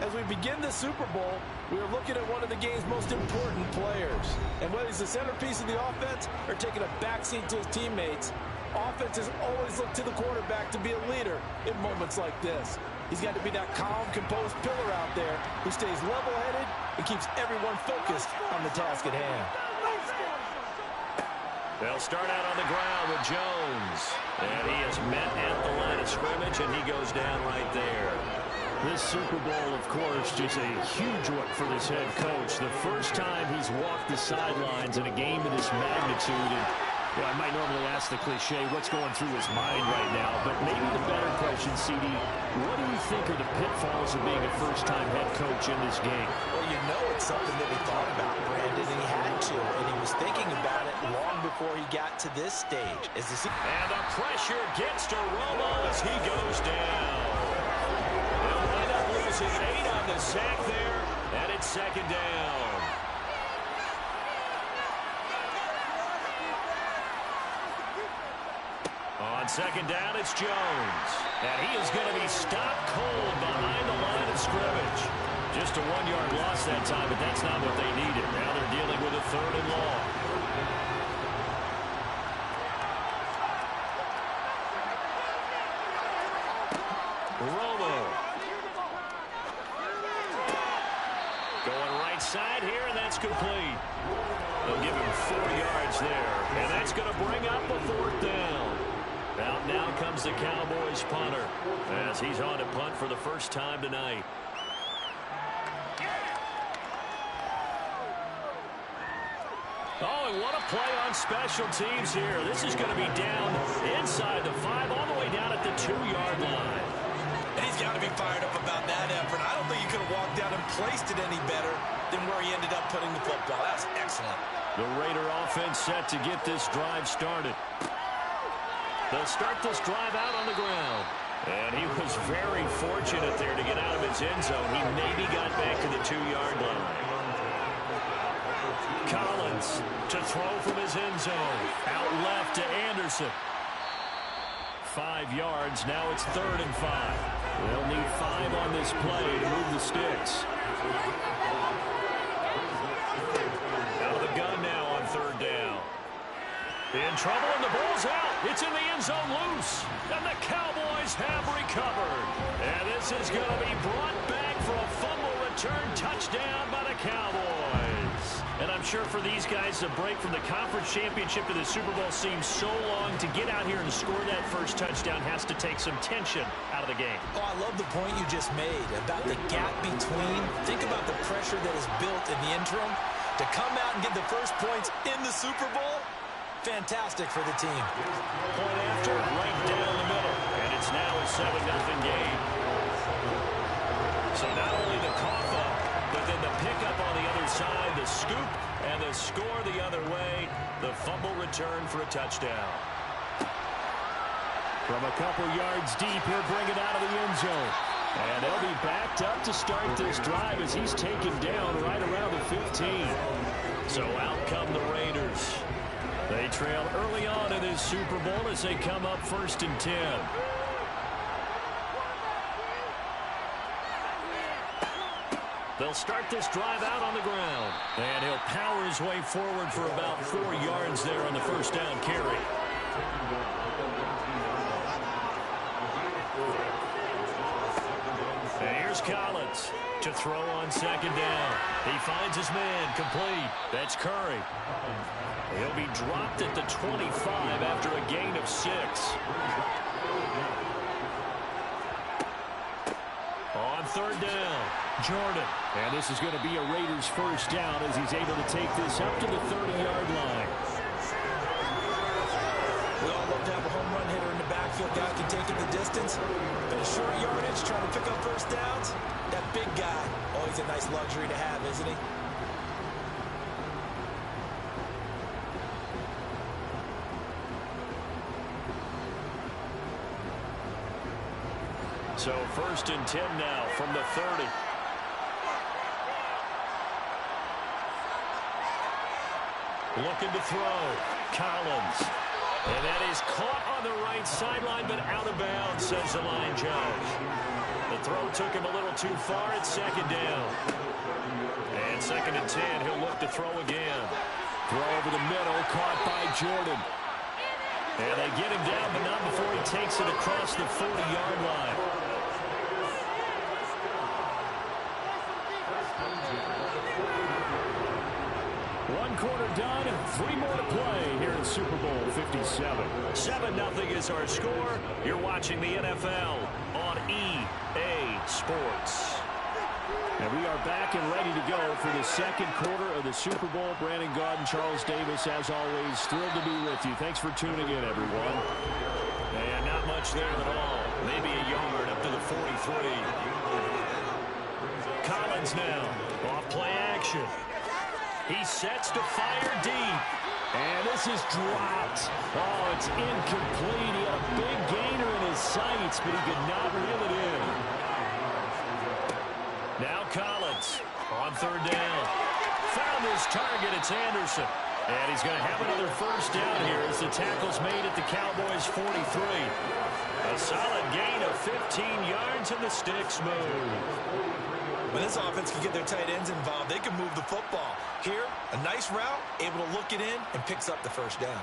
As we begin the Super Bowl, we are looking at one of the game's most important players. And whether he's the centerpiece of the offense or taking a backseat to his teammates, offenses always look to the quarterback to be a leader in moments like this. He's got to be that calm, composed pillar out there who stays level-headed and keeps everyone focused on the task at hand. They'll start out on the ground with Jones. And he is met at the line of scrimmage, and he goes down right there. This Super Bowl, of course, just a huge one for this head coach. The first time he's walked the sidelines in a game of this magnitude. And well, I might normally ask the cliche, what's going through his mind right now? But maybe the better question, CD, what do you think are the pitfalls of being a first-time head coach in this game? Well, you know it's something that he thought about, Brandon, and he had to. And he was thinking about it long before he got to this stage. And the pressure gets to Romo as he goes down. They'll wind up losing 8 on the sack there, and it's 2nd down. On 2nd down, it's Jones. And he is going to be stopped cold behind the line of scrimmage. Just a 1-yard loss that time, but that's not what they needed. Now they're dealing with a 3rd and long. Romo. Going right side here, and that's complete. They'll give him 4 yards there, and that's going to bring up a 4th down. Now comes the Cowboys punter as he's on to punt for the first time tonight. Oh, and what a play on special teams here. This is going to be down inside the 5, all the way down at the 2-yard line. And he's got to be fired up about that effort. I don't think he could have walked out and placed it any better than where he ended up putting the football. That's excellent. The Raider offense set to get this drive started. They'll start this drive out on the ground. And he was very fortunate there to get out of his end zone. He maybe got back to the 2-yard line. Collins to throw from his end zone. Out left to Anderson. 5 yards. Now it's 3rd and 5. They'll need 5 on this play to move the sticks. Out of the gun now on 3rd down. In trouble, and the ball's out. It's in the end zone loose. And the Cowboys have recovered. And this is going to be brought back for a fumble return touchdown by the Cowboys. And I'm sure for these guys, the break from the conference championship to the Super Bowl seems so long. To get out here and score that first touchdown has to take some tension out of the game. Oh, I love the point you just made about the gap between. Think about the pressure that is built in the interim. To come out and get the first points in the Super Bowl, fantastic for the team. Point after, right down the middle. And it's now a 7-0 game. So not only the cough up, but then the pickup on the other side, the scoop, and the score the other way. The fumble return for a touchdown. From a couple yards deep, he'll bring it out of the end zone. And they'll be backed up to start this drive as he's taken down right around the 15. So out come the Raiders. They trail early on in this Super Bowl as they come up 1st and 10. They'll start this drive out on the ground. And he'll power his way forward for about 4 yards there on the first down carry. And here's Collins to throw on 2nd down. He finds his man complete. That's Curry. He'll be dropped at the 25 after a gain of 6. On 3rd down, Jordan. And this is going to be a Raiders first down as he's able to take this up to the 30-yard line. We all love to have a home run hitter in the backfield. Guy can take it the distance. But a short yardage, trying to pick up first downs, that big guy, always a nice luxury to have, isn't he? So 1st and 10 now from the 30. Looking to throw. Collins. And that is caught on the right sideline, but out of bounds, says the line judge. The throw took him a little too far at 2nd down. And 2nd and 10, he'll look to throw again. Throw over the middle, caught by Jordan. And they get him down, but not before he takes it across the 40-yard line. One quarter done, 3 more to play here in Super Bowl 57. 7-0 is our score. You're watching the NFL on EA Sports. And we are back and ready to go for the 2nd quarter of the Super Bowl. Brandon Gaudin, Charles Davis, as always, thrilled to be with you. Thanks for tuning in, everyone. And not much there at all. Maybe a yard up to the 43. Collins now, off play action. He sets to fire deep. And this is dropped. Oh, it's incomplete. He had a big gainer in his sights, but he could not reel it in. Now Collins on 3rd down. Found his target. It's Anderson. And he's going to have another first down here as the tackle's made at the Cowboys' 43. A solid gain of 15 yards, and the sticks move. When this offense can get their tight ends involved, they can move the football. Here, a nice route, able to look it in, and picks up the first down.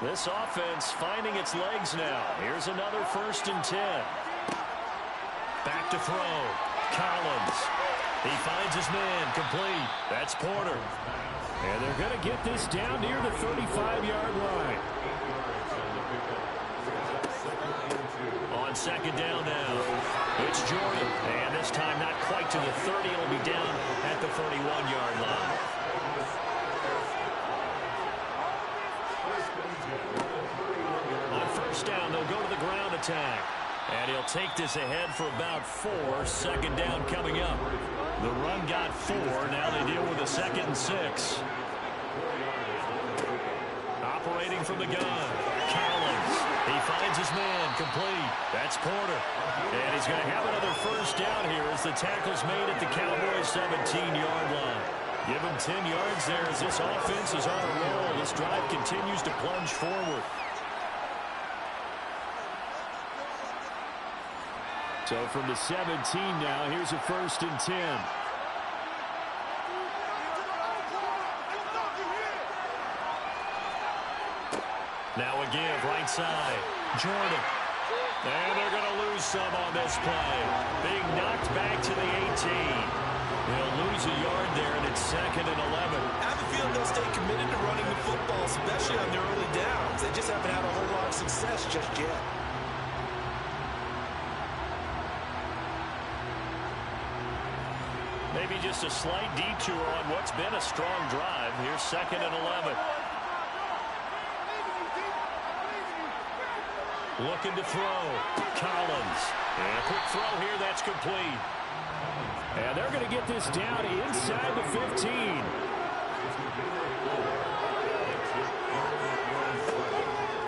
This offense finding its legs now. Here's another 1st and 10. Back to throw. Collins. He finds his man complete. That's Porter. And they're going to get this down near the 35-yard line. On 2nd down now, it's It's Jordan. And this time not quite to the 30. It'll be down at the 31-yard line. On first down, they'll go to the ground attack. And he'll take this ahead for about 4. Second down coming up. The run got 4. Now they deal with a 2nd and 6. Operating from the gun. Collins. He finds his man. Complete. That's Porter. And he's going to have another first down here as the tackle's made at the Cowboys' 17-yard line. Give him 10 yards there as this offense is on a roll. This drive continues to plunge forward. So from the 17 now, here's a 1st and 10. Now again, right side, Jordan. And they're going to lose some on this play. Being knocked back to the 18. They'll lose a yard there, and it's 2nd and 11. I have a feeling they'll stay committed to running the football, especially on their early downs. They just haven't had a whole lot of success just yet. Maybe just a slight detour on what's been a strong drive. Here's 2nd and 11. Looking to throw. Collins. And a quick throw here. That's complete. And they're going to get this down inside the 15.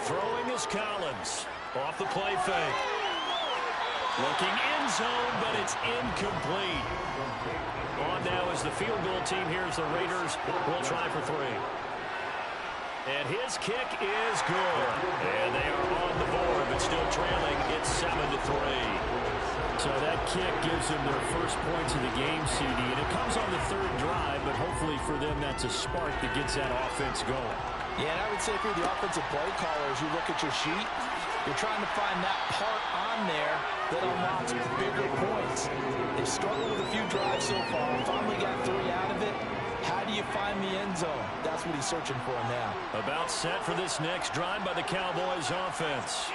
Throwing is Collins. Off the play fake. Looking end zone, but it's incomplete. On now is the field goal team. Here's the Raiders. Will try for 3. And his kick is good. And they are on the board, but still trailing. It's 7-3. So that kick gives them their first points of the game, CD. And it comes on the 3rd drive, but hopefully for them that's a spark that gets that offense going. Yeah, and I would say if you're the offensive play caller, as you look at your sheet, you're trying to find that part on there that unlocks bigger points. They've struggled with a few drives so far. Finally got 3 out of it. How do you find the end zone? That's what he's searching for now. About set for this next drive by the Cowboys offense.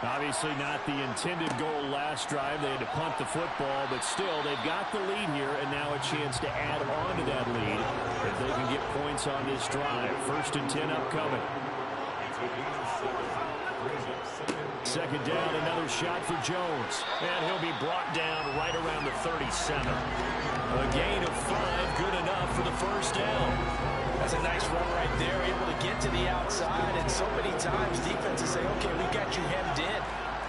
Obviously not the intended goal last drive. They had to punt the football, but still they've got the lead here, and now a chance to add on to that lead if they can get points on this drive. 1st and 10 upcoming. 2nd down, another shot for Jones. And he'll be brought down right around the 37. A gain of 5, good enough for the first down. That's a nice run right there, able to get to the outside. And so many times defenses say, okay, we got you hemmed in.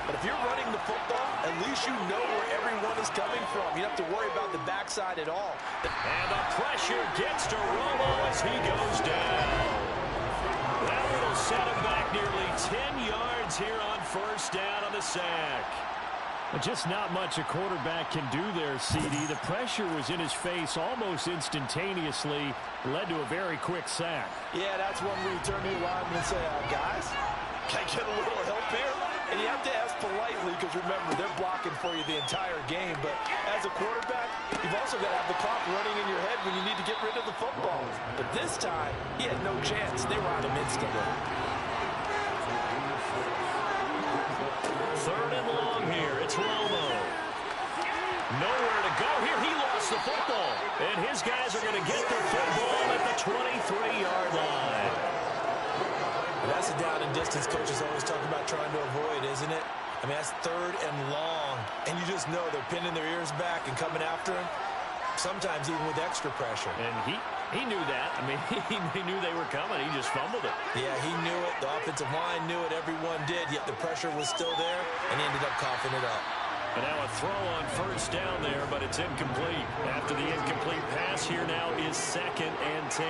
But if you're running the football, at least you know where everyone is coming from. You don't have to worry about the backside at all. And the pressure gets to Romo as he goes down. That will set him back nearly 10 yards here on first down on the sack. But just not much a quarterback can do there, CD. The pressure was in his face almost instantaneously, led to a very quick sack. Yeah, that's one where you turn to your lineman and say, guys, can I get a little help here? And you have to ask politely because, remember, they're blocking for you the entire game. But as a quarterback, you've also got to have the clock running in your head when you need to get rid of the football. But this time, he had no chance. They were on him instantly. 3rd and long here. It's Romo. Nowhere to go here. He lost the football. And his guys are going to get the football at the 23-yard line. That's a down and distance coaches always talk about trying to avoid, isn't it? I mean, that's 3rd and long. And you just know they're pinning their ears back and coming after him, sometimes even with extra pressure. And he knew that. I mean, he knew they were coming. He just fumbled it. Yeah, he knew it. The offensive line knew it. Everyone did, yet the pressure was still there, and he ended up coughing it up. And now a throw on first down there, but it's incomplete. After the incomplete pass, here now is 2nd and 10.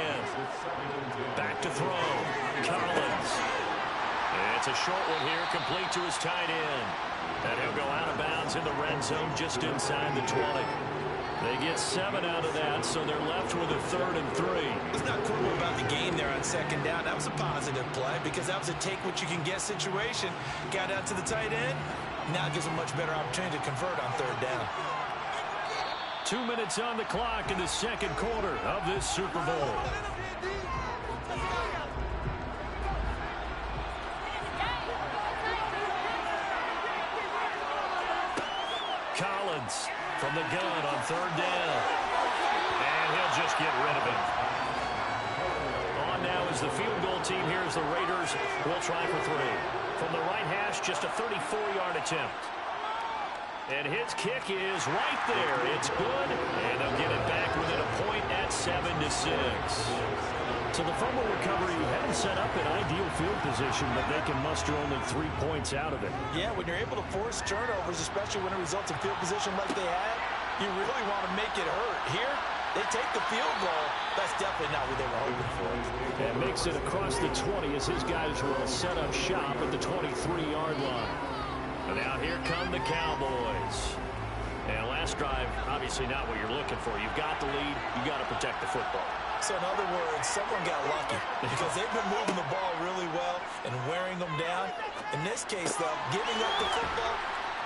Back to throw. Collins. It's a short one here, complete to his tight end. And he'll go out of bounds in the red zone just inside the 20. They get 7 out of that, so they're left with a 3rd and 3. It's not cool about the game there on 2nd down. That was a positive play because that was a take-what-you-can-get situation. Got out to the tight end. Now it gives them a much better opportunity to convert on 3rd down. 2 minutes on the clock in the 2nd quarter of this Super Bowl. Collins. from the gun on third down. And he'll just get rid of it. On now is the field goal team here as the Raiders will try for 3. From the right hash, just a 34-yard attempt. And his kick is right there. It's good, and they'll get it back within a point at 7-6. So the fumble recovery hadn't set up an ideal field position, but they can muster only 3 points out of it. Yeah, when you're able to force turnovers, especially when it results in field position like they had, you really want to make it hurt. Here, they take the field goal. That's definitely not what they were hoping for. And makes it across the 20 as his guys will set up shop at the 23-yard line. And now here come the Cowboys. And last drive, obviously not what you're looking for. You've got the lead. You've got to protect the football. So in other words, someone got lucky because they've been moving the ball really well and wearing them down. In this case, though, giving up the football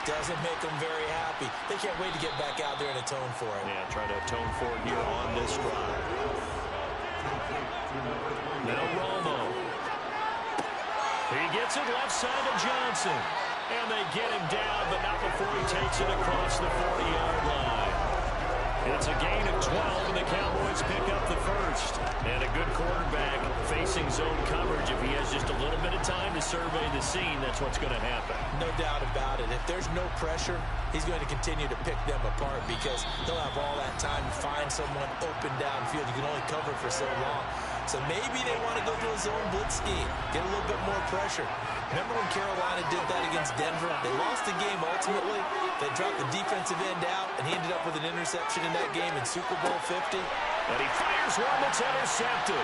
doesn't make them very happy. They can't wait to get back out there and atone for it. Yeah, try to atone for it here on this drive. Now Romo. He gets it left side to Johnson. And they get him down, but not before he takes it across the 40-yard line. It's a gain of 12, and the Cowboys pick up the first. And a good quarterback facing zone coverage. If he has just a little bit of time to survey the scene, that's what's going to happen. No doubt about it. If there's no pressure, he's going to continue to pick them apart because he'll have all that time to find someone open downfield. You can only cover for so long. So maybe they want to go to a zone blitz scheme, get a little bit more pressure. Remember when Carolina did that against Denver? They lost the game ultimately. They dropped the defensive end out, and he ended up with an interception in that game in Super Bowl 50. And he fires one that's intercepted.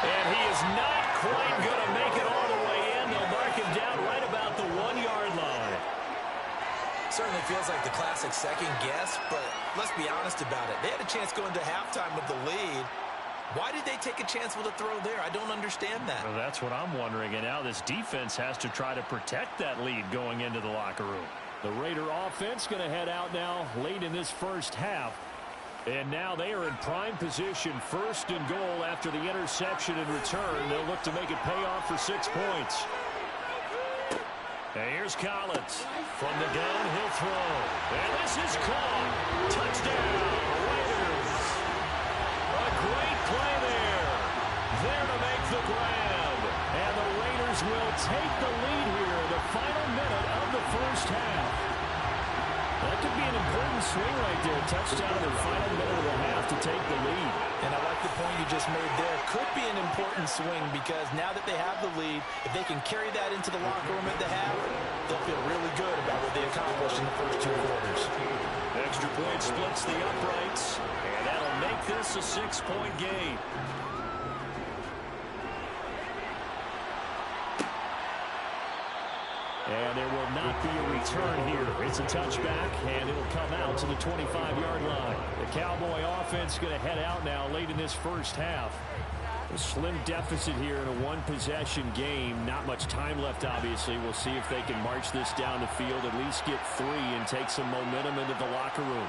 And he is not quite going to make it all the way in. They'll mark him down right about the 1-yard line. Certainly feels like the classic second guess, but let's be honest about it. They had a chance going to halftime with the lead. Why did they take a chance with a throw there? I don't understand that. Well, that's what I'm wondering. And now this defense has to try to protect that lead going into the locker room. The Raider offense going to head out now late in this first half. And now they are in prime position, first and goal after the interception and return. They'll look to make it pay off for 6 points. And here's Collins. From the gun, he'll throw. And this is caught. Touchdown, Raiders. A great play there. There to make the grab. And the Raiders will take the lead here in the final minute of the first half. That could be an important swing right there. Touchdown in the final minute of the half to take the lead. And I like the point you just made there. Could be an important swing because now that they have the lead, if they can carry that into the locker room at the half, they'll feel really good about what they accomplished in the first 2 quarters. Extra point splits the uprights, and that'll make this a 6-point game. And there will not be a return here. It's a touchback, and it'll come out to the 25-yard line. The Cowboy offense going to head out now late in this first half. A slim deficit here in a one-possession game. Not much time left, obviously. We'll see if they can march this down the field, at least get 3, and take some momentum into the locker room.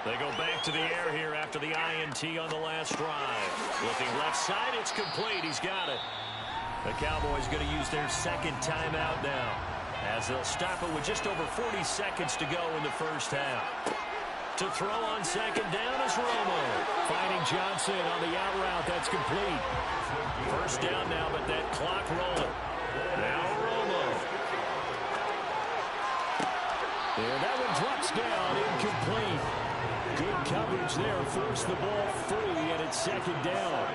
They go back to the air here after the INT on the last drive. Looking left side, it's complete. He's got it. The Cowboys going to use their second timeout now, as they'll stop it with just over 40 seconds to go in the first half. To throw on second down is Romo. Finding Johnson on the out route. That's complete. First down now, but that clock rolling. Now Romo. And that one drops down, incomplete. Good coverage there. Forced the ball free, and it's second down.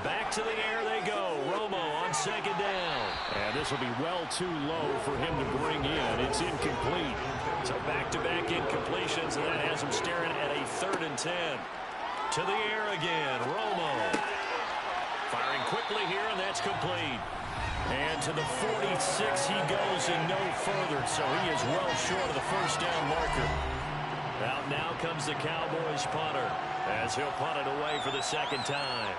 Back to the air they go. Romo on second down. And this will be well too low for him to bring in. It's incomplete. So back-to-back incompletions, and that has him staring at a 3rd and 10. To the air again. Romo. Firing quickly here, and that's complete. And to the 46 he goes and no further, so he is well short of the first down marker. Out now comes the Cowboys punter, as he'll punt it away for the second time.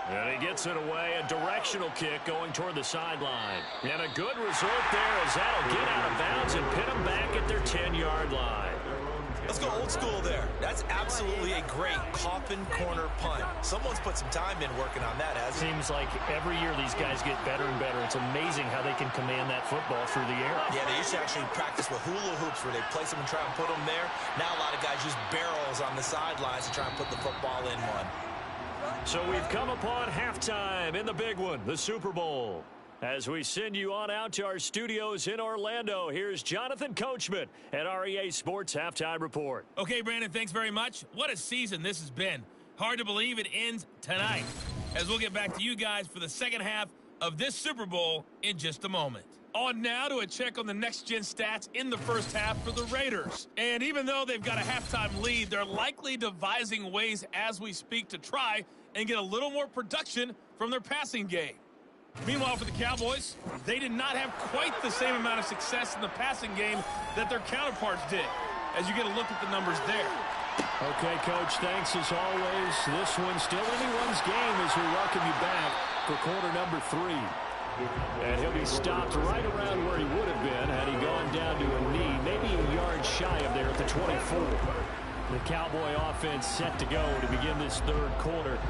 And he gets it away, a directional kick going toward the sideline. And a good result there as that'll get out of bounds and pin them back at their 10-yard line. Let's go old school there. That's absolutely a great coffin corner punt. Someone's put some time in working on that, hasn't it? Seems like every year these guys get better and better. It's amazing how they can command that football through the air. Yeah, they used to actually practice with hula hoops where they place them and try and put them there. Now a lot of guys use barrels on the sidelines to try and put the football in one. So we've come upon halftime in the big one, the Super Bowl. As we send you on out to our studios in Orlando, here's Jonathan Coachman at our EA Sports Halftime Report. Okay, Brandon, thanks very much. What a season this has been. Hard to believe it ends tonight, as we'll get back to you guys for the second half of this Super Bowl in just a moment. On now to a check on the next-gen stats in the first half for the Raiders. And even though they've got a halftime lead, they're likely devising ways as we speak to try and get a little more production from their passing game. Meanwhile, for the Cowboys, they did not have quite the same amount of success in the passing game that their counterparts did, as you get a look at the numbers there. Okay, Coach, thanks as always. This one's still anyone's game as we welcome you back for quarter number 3. And he'll be stopped right around where he would have been had he gone down to a knee, maybe a yard shy of there at the 24. The Cowboy offense set to go to begin this third quarter.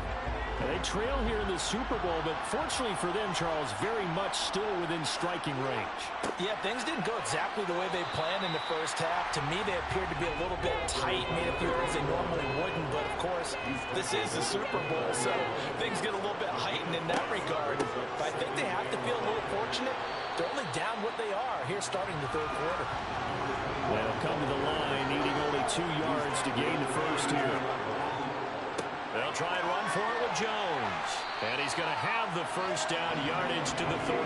And they trail here in the Super Bowl, but fortunately for them, Charles, very much still within striking range. Yeah, things didn't go exactly the way they planned in the first half. To me, they appeared to be a little bit tight, made a few errors they normally wouldn't. But, of course, this is the Super Bowl, so things get a little bit heightened in that regard. But I think they have to feel a little fortunate. They're only down what they are here starting the third quarter. They'll come to the line, needing only 2 yards to gain the first here. They'll try and run for it with Jones. And he's going to have the first down, yardage to the 35.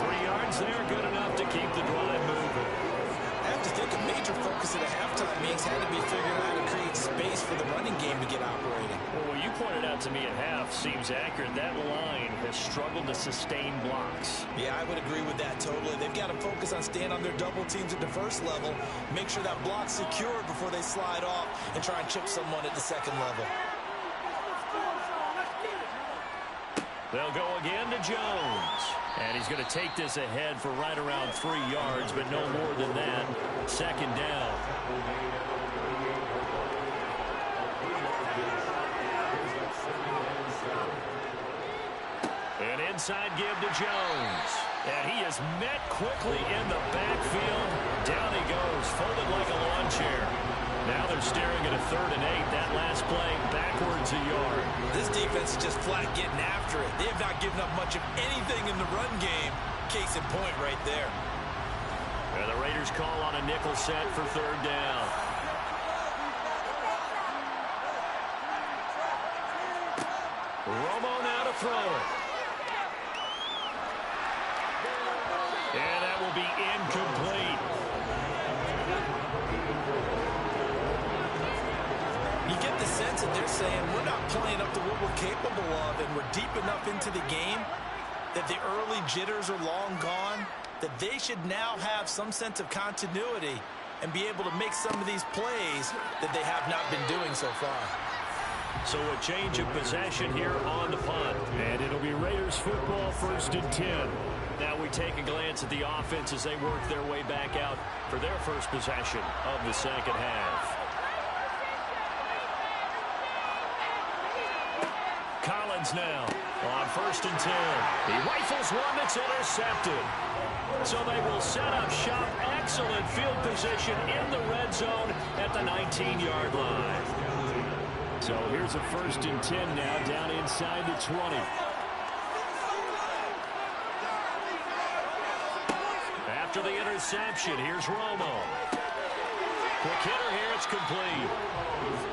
3 yards there, good enough to keep the drive moving. I have to think a major focus of the halftime meetings had to be figuring out how to create space for the running game to get operating. Well, what you pointed out to me at half seems accurate. That line has struggled to sustain blocks. Yeah, I would agree with that totally. They've got to focus on staying on their double teams at the first level, make sure that block's secured before they slide off and try and chip someone at the second level. They'll go again to Jones. And he's going to take this ahead for right around 3 yards, but no more than that. Second down. An inside give to Jones. And he is met quickly in the backfield. Down he goes, folded like a lawn chair. Now they're staring at a 3rd and 8. That last play, backwards a yard. This defense is just flat getting after it. They have not given up much of anything in the run game. Case in point right there. And the Raiders call on a nickel set for 3rd down. Romo now to throw it. And that will be incomplete. You get the sense that they're saying we're not playing up to what we're capable of, and we're deep enough into the game that the early jitters are long gone, that they should now have some sense of continuity and be able to make some of these plays that they have not been doing so far. So a change of possession here on the punt. And it'll be Raiders football, 1st and 10. Now we take a glance at the offense as they work their way back out for their first possession of the second half. Collins now on 1st and 10. He rifles one that's intercepted. So they will set up shop. Excellent field position in the red zone at the 19-yard line. So here's a 1st and 10 now down inside the 20. After the interception, here's Romo. Quick hitter here, it's complete.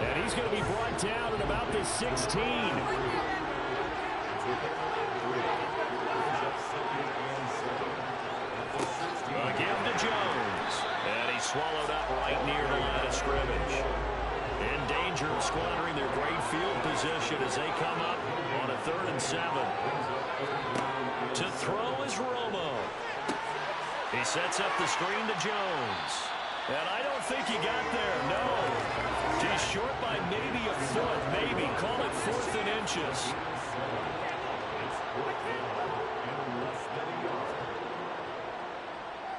And he's going to be brought down at about the 16. A give to Jones. And he's swallowed up right near the line of scrimmage. In danger of squandering their great field position as they come up on a 3rd and 7. To throw is Romo. He sets up the screen to Jones. And I don't think he got there, no. Just short by maybe a foot, maybe. Call it 4th and inches.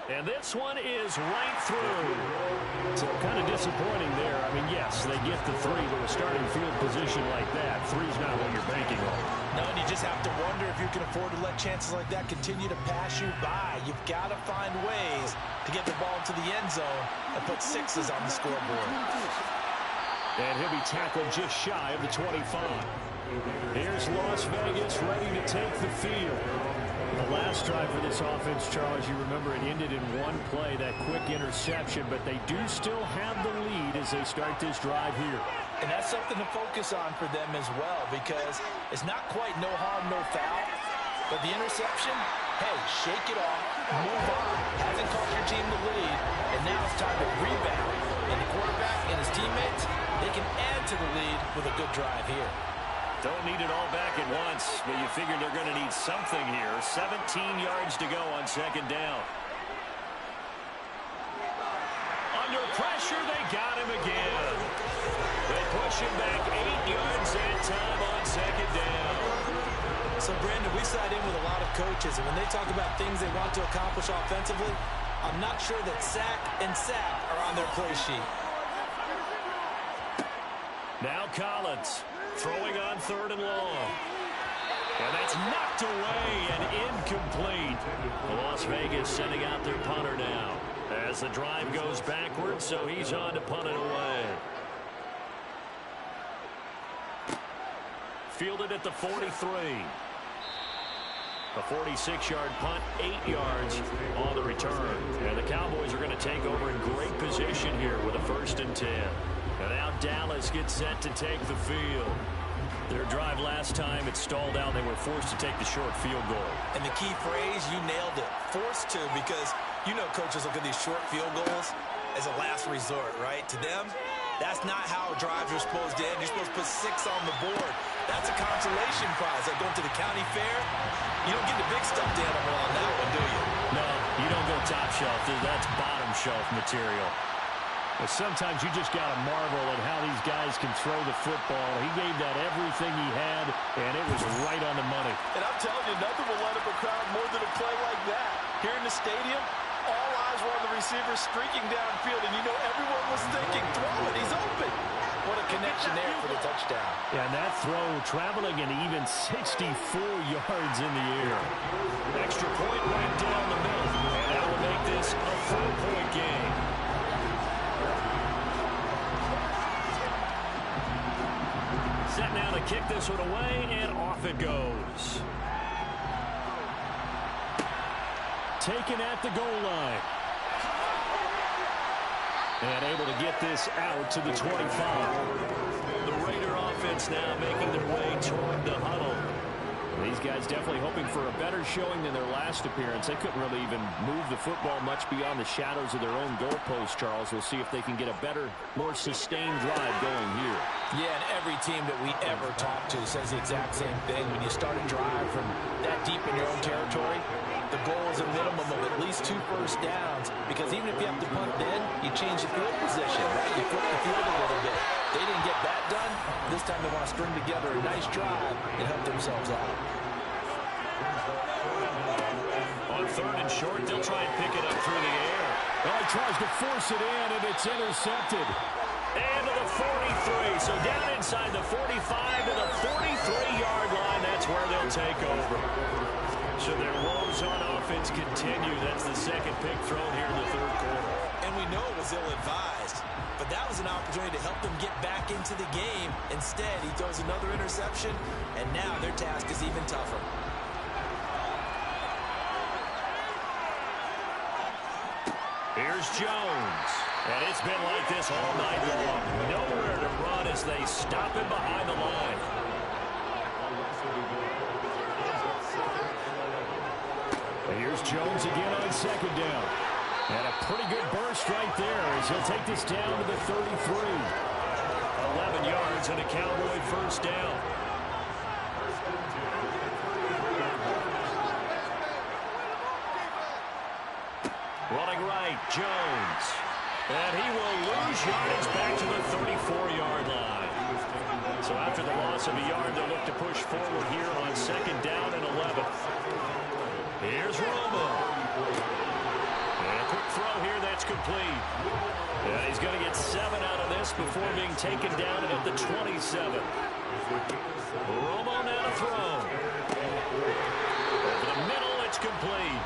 And this one is right through. So kind of disappointing there. I mean, yes, they get the 3, but a starting field position like that, 3's not what you're banking on. No, and you just have to wonder if you can afford to let chances like that continue to pass you by. You've got to find ways to get the ball to the end zone and put 6s on the scoreboard. And he'll be tackled just shy of the 25. Here's Las Vegas ready to take the field. The last drive for this offense, Charles, you remember it ended in one play, that quick interception, but they do still have the lead as they start this drive here. And that's something to focus on for them as well, because it's not quite no harm, no foul, but the interception, hey, shake it off, move on. Hasn't cost your team the lead, and now it's time to rebound. And the quarterback and his teammates, they can add to the lead with a good drive here. Don't need it all back at once, but you figure they're going to need something here. 17 yards to go on second down. Under pressure, they got him again. They push him back 8 yards that time on second down. So, Brandon, we side in with a lot of coaches, and when they talk about things they want to accomplish offensively, I'm not sure that sack and sack are on their play sheet. Now Collins. Throwing on 3rd and long. And that's knocked away and incomplete. Las Vegas sending out their punter now as the drive goes backwards, so he's on to punt it away. Fielded at the 43. A 46-yard punt, 8 yards on the return. And the Cowboys are going to take over in great position here with a 1st and 10. And now Dallas gets set to take the field. Their drive last time, it stalled out. They were forced to take the short field goal. And the key phrase, you nailed it. Forced to, because you know coaches look at these short field goals as a last resort, right? To them, that's not how drives are supposed to end. You're supposed to put 6 on the board. That's a consolation prize. Like going to the county fair, you don't get the big stuffed animal on that one, do you? No, you don't go top shelf. That's bottom shelf material. But sometimes you just got to marvel at how these guys can throw the football. He gave that everything he had, and it was right on the money. And I'm telling you, nothing will light up a crowd more than a play like that. Here in the stadium, all eyes were on the receiver streaking downfield, and you know everyone was thinking, throw it, he's open. What a connection there for the touchdown. Yeah, and that throw traveling an even 64 yards in the air. Extra point right down the middle, and that will make this a 4-point game. Set now to kick this one away, and off it goes. Taken at the goal line. And able to get this out to the 25. The Raider offense now making their way toward the huddle. These guys definitely hoping for a better showing than their last appearance. They couldn't really even move the football much beyond the shadows of their own goalpost, Charles. We'll see if they can get a better, more sustained drive going here. Yeah, and every team that we ever talk to says the exact same thing. When you start a drive from that deep in your own territory, the goal is a minimum of at least 2 first downs, because even if you have to punt then, you change the field position, right? You flip the field a little bit. They didn't get that done. This time they want to string together a nice drive and help themselves out. On 3rd and short, they'll try and pick it up through the air. Well, he tries to force it in, and it's intercepted. And to the 43. So down inside the 45 to the 43-yard line. That's where they'll take over. So their woes on offense continue. That's the second pick thrown here in the 3rd quarter. And we know it was ill-advised, but that was an opportunity to help them get back into the game. Instead, he throws another interception, and now their task is even tougher. Here's Jones. And it's been like this all night long. Nowhere to run as they stop him behind the line. And here's Jones again on 2nd down. And a pretty good burst right there as he'll take this down to the 33. 11 yards and a Cowboy 1st down. Running right, Jones. And he will lose yardage back to the 34-yard line. So after the loss of a yard, they'll look to push forward here on 2nd down and 11. Here's Romo. And a quick throw here. That's complete. And he's going to get 7 out of this before being taken down at the 27. Romo now to throw. Over the middle, it's complete.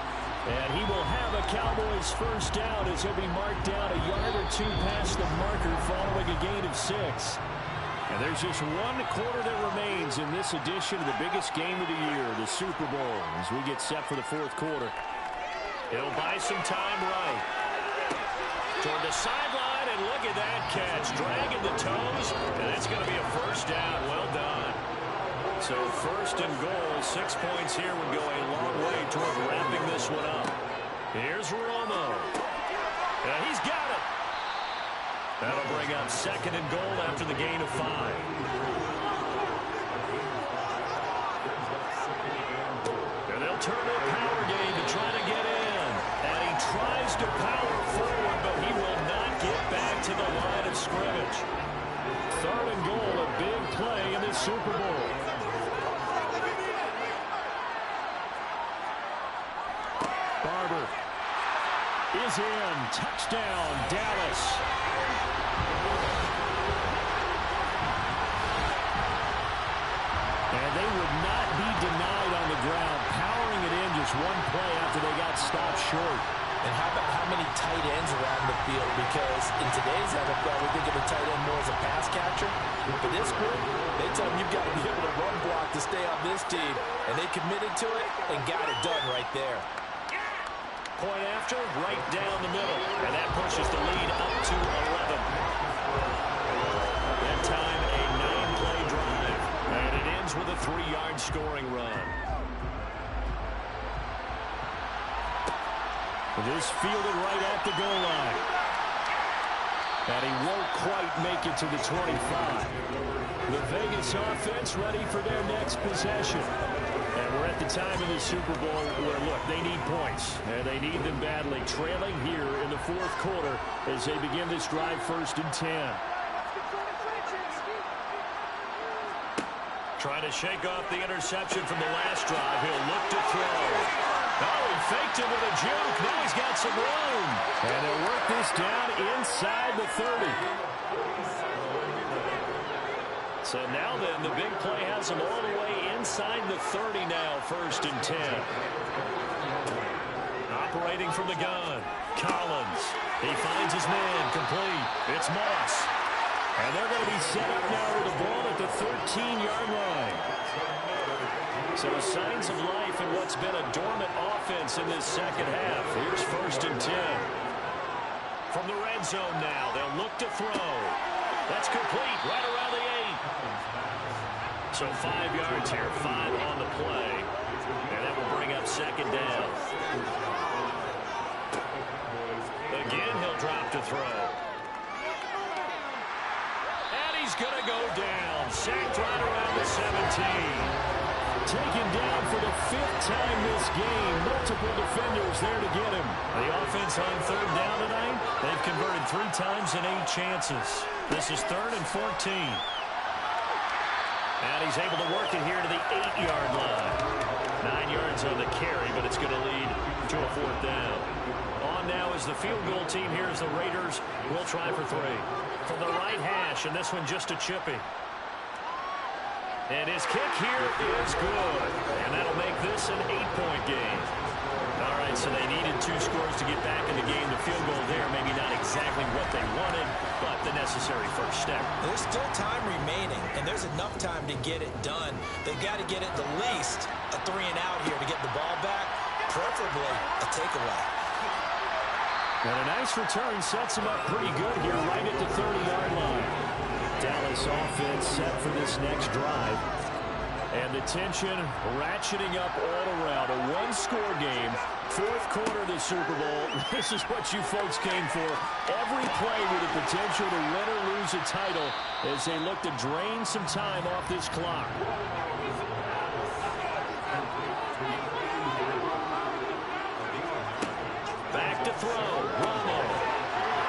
And he will have a Cowboys first down as he'll be marked down a yard or two past the marker following a gain of 6. And there's just one quarter that remains in this edition of the biggest game of the year, the Super Bowl, as we get set for the fourth quarter. He'll buy some time right. Toward the sideline, and look at that catch. Dragging the toes, and it's going to be a first down. Well done. So first and goal, 6 points here would go a long way toward wrapping this one up. Here's Romo. And he's got it. That'll bring up second and goal after the gain of 5. And they'll turn to a power game to try to get in. And he tries to power forward, but he will not get back to the line of scrimmage. Third and goal, a big play in this Super Bowl. Barber is in. Touchdown, Dallas. And they would not be denied on the ground, powering it in just one play after they got stopped short. And how about how many tight ends around the field? Because in today's NFL, we think of a tight end more as a pass catcher. For this group, they tell them you've got to be able to run block to stay on this team. And they committed to it and got it done right there. Point after, right down the middle. And that pushes the lead up to 11. That time, a 9-play drive. And it ends with a 3-yard scoring run. This fielded right at the goal line. And he won't quite make it to the 25. The Vegas offense ready for their next possession. And we're at the time of the Super Bowl where, look, they need points. And they need them badly. Trailing here in the fourth quarter as they begin this drive first and 10. Trying to shake off the interception from the last drive. He'll look to throw. Oh, he faked him with a juke. Now he's got some room. And they'll work this down inside the 30. So now then, the big play has him all the way inside the 30 now, first and 10. Operating from the gun, Collins. He finds his man, complete. It's Moss. And they're going to be set up now with the ball at the 13-yard line. So signs of life in what's been a dormant offense in this second half. Here's first and 10. From the red zone now, they'll look to throw. That's complete, right around the 8. So 5 yards here, 5 on the play. And that will bring up second down. Again, he'll drop to throw. And he's going to go down. Sacked right around the 17. Taken down for the 5th time this game. Multiple defenders there to get him. The offense on third down tonight, they've converted 3 times in 8 chances. This is third and 14. And he's able to work it here to the 8-yard line. 9 yards on the carry, but it's going to lead to a 4th down. On now is the field goal team here as the Raiders will try for 3. From the right hash, and this one just a chippy. And his kick here is good. And that'll make this an 8-point game. All right, so they needed 2 scores to get back in the game. The field goal there, maybe not exactly what they wanted, but the necessary first step. There's still time remaining, and there's enough time to get it done. They've got to get at the least a 3-and-out here to get the ball back, preferably a takeaway. And a nice return sets him up pretty good here right at the 30-yard line. Dallas offense set for this next drive. And the tension ratcheting up all around. A 1-score game. 4th quarter of the Super Bowl. This is what you folks came for. Every play with the potential to win or lose a title as they look to drain some time off this clock. Back to throw. Romo.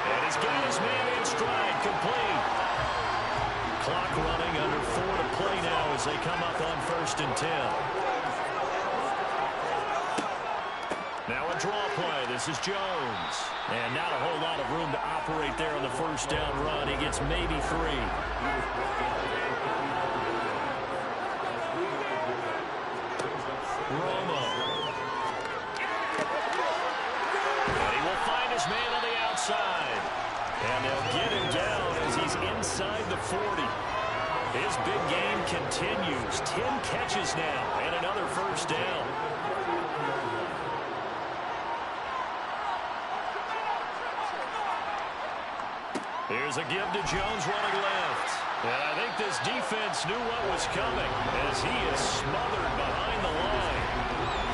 And he's got his man in stride. Complete. Clock running, under 4 to play now as they come up on first and 10. Now a draw play. This is Jones. And not a whole lot of room to operate there on the first down run. He gets maybe 3. Romo. And he will find his man on the outside. And they'll get him down as he's inside the 40. His big game continues. 10 catches now and another first down. Here's a give to Jones running left. And I think this defense knew what was coming as he is smothered behind the line.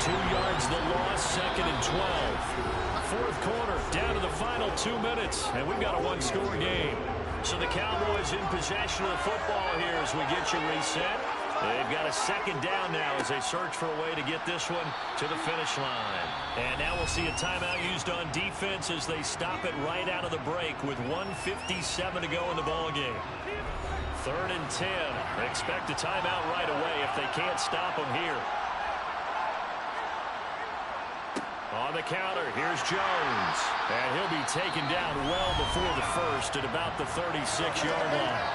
2 yards the loss, 2nd and 12. Fourth quarter, down to the final 2 minutes, and we've got a one-score game. So the Cowboys in possession of the football here as we get you reset. They've got a 2nd down now as they search for a way to get this one to the finish line. And now we'll see a timeout used on defense as they stop it right out of the break with 1:57 to go in the ballgame. 3rd and 10. Expect a timeout right away if they can't stop them here. On the counter, here's Jones. And he'll be taken down well before the first at about the 36-yard line.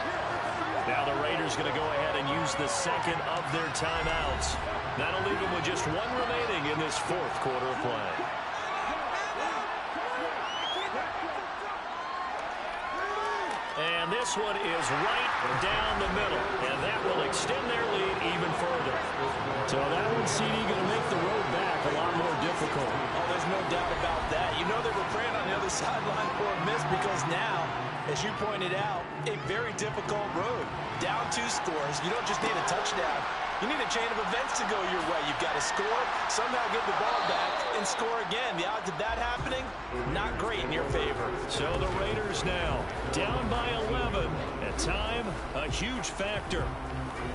Now the Raiders going to go ahead and use the 2nd of their timeouts. That'll leave them with just 1 remaining in this 4th quarter of play. And this one is right down the middle. And that will extend their lead even further. So that one, CD, going to make the road back a lot more difficult. Oh, there's no doubt about that. You know they were praying on the other sideline for a miss because now, as you pointed out, a very difficult road. Down 2 scores. You don't just need a touchdown. You need a chain of events to go your way. You've got to score, somehow get the ball back, and score again. The odds of that happening, not great in your favor. So the Raiders now down by 11. At time, a huge factor.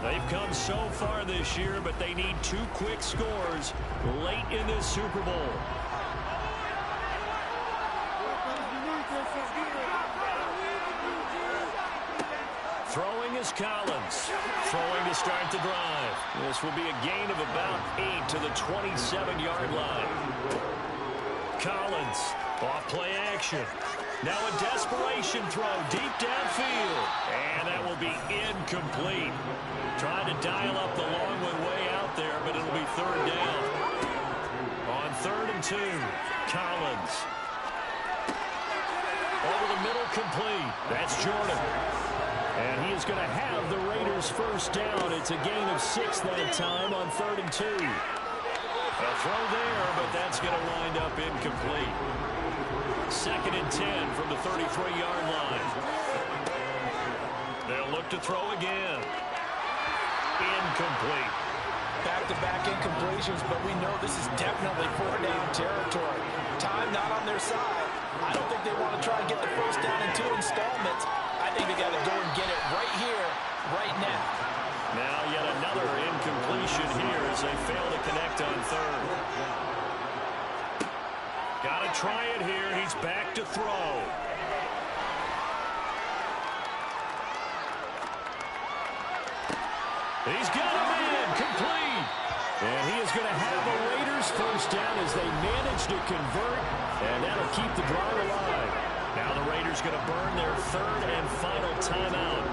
They've come so far this year, but they need 2 quick scores late in this Super Bowl. Throwing is Collins. Throwing to start the drive. This will be a gain of about 8 to the 27-yard line. Collins, off play action. Now a desperation throw deep downfield. And that will be incomplete. Trying to dial up the long way out there, but it'll be 3rd down. On 3rd and 2, Collins. Over the middle, complete. That's Jordan. And he is going to have the Raiders' first down. It's a gain of 6 that time on 3rd and 2. A throw there, but that's going to wind up incomplete. 2nd and 10 from the 33-yard line. They'll look to throw again. Incomplete. Back-to-back incompletions, but we know this is definitely 4-down territory. Time not on their side. I don't think they want to try and get the first down in 2 installments. I think they got to go and get it right here, right now. Now yet another incompletion here as they fail to connect on 3rd. Got to try it here. He's back to throw. He's got a man complete. And he is going to have the Raiders first down as they manage to convert. And that'll keep the drive alive. Now the Raiders going to burn their 3rd and final timeout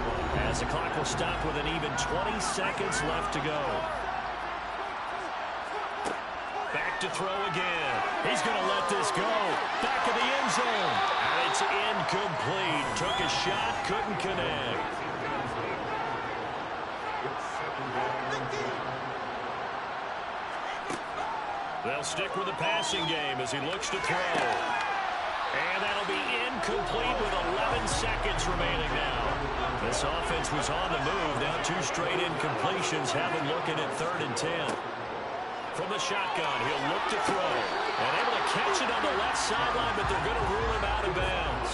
as the clock will stop with an even 20 seconds left to go. Back to throw again. He's going to let this go. Back of the end zone. And it's incomplete. Took a shot, couldn't connect. They'll stick with the passing game as he looks to throw. And that'll be incomplete with 11 seconds remaining now. This offense was on the move. Now 2 straight incompletions have him looking at 3rd and 10. From the shotgun, he'll look to throw. And able to catch it on the left sideline, but they're going to rule him out of bounds.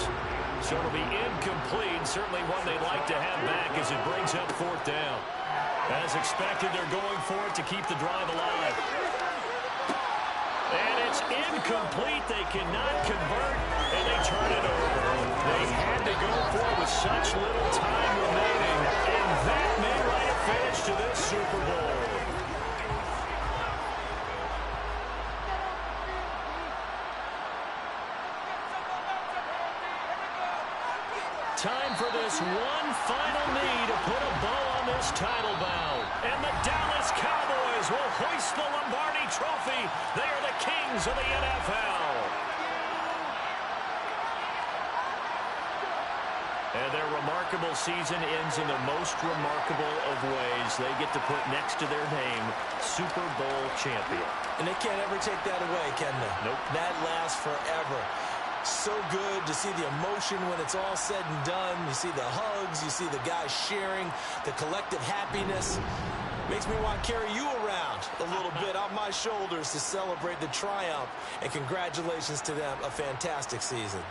So it'll be incomplete. Certainly one they'd like to have back as it brings up 4th down. As expected, they're going for it to keep the drive alive. And it's incomplete. They cannot convert, and they turn it over. They had to go for it with such little time remaining, and that may write a finish to this Super Bowl. time for this one final knee to put a bow on this title bout. And the Dallas Cowboys will hoist the Lombardi Trophy. They are the kings of the NFL. And their remarkable season ends in the most remarkable of ways. They get to put next to their name, Super Bowl champion. And they can't ever take that away, can they? Nope. That lasts forever. So good to see the emotion when it's all said and done. You see the hugs, you see the guys sharing, the collective happiness. Makes me want to carry you around a little bit on my shoulders to celebrate the triumph. And congratulations to them, a fantastic season.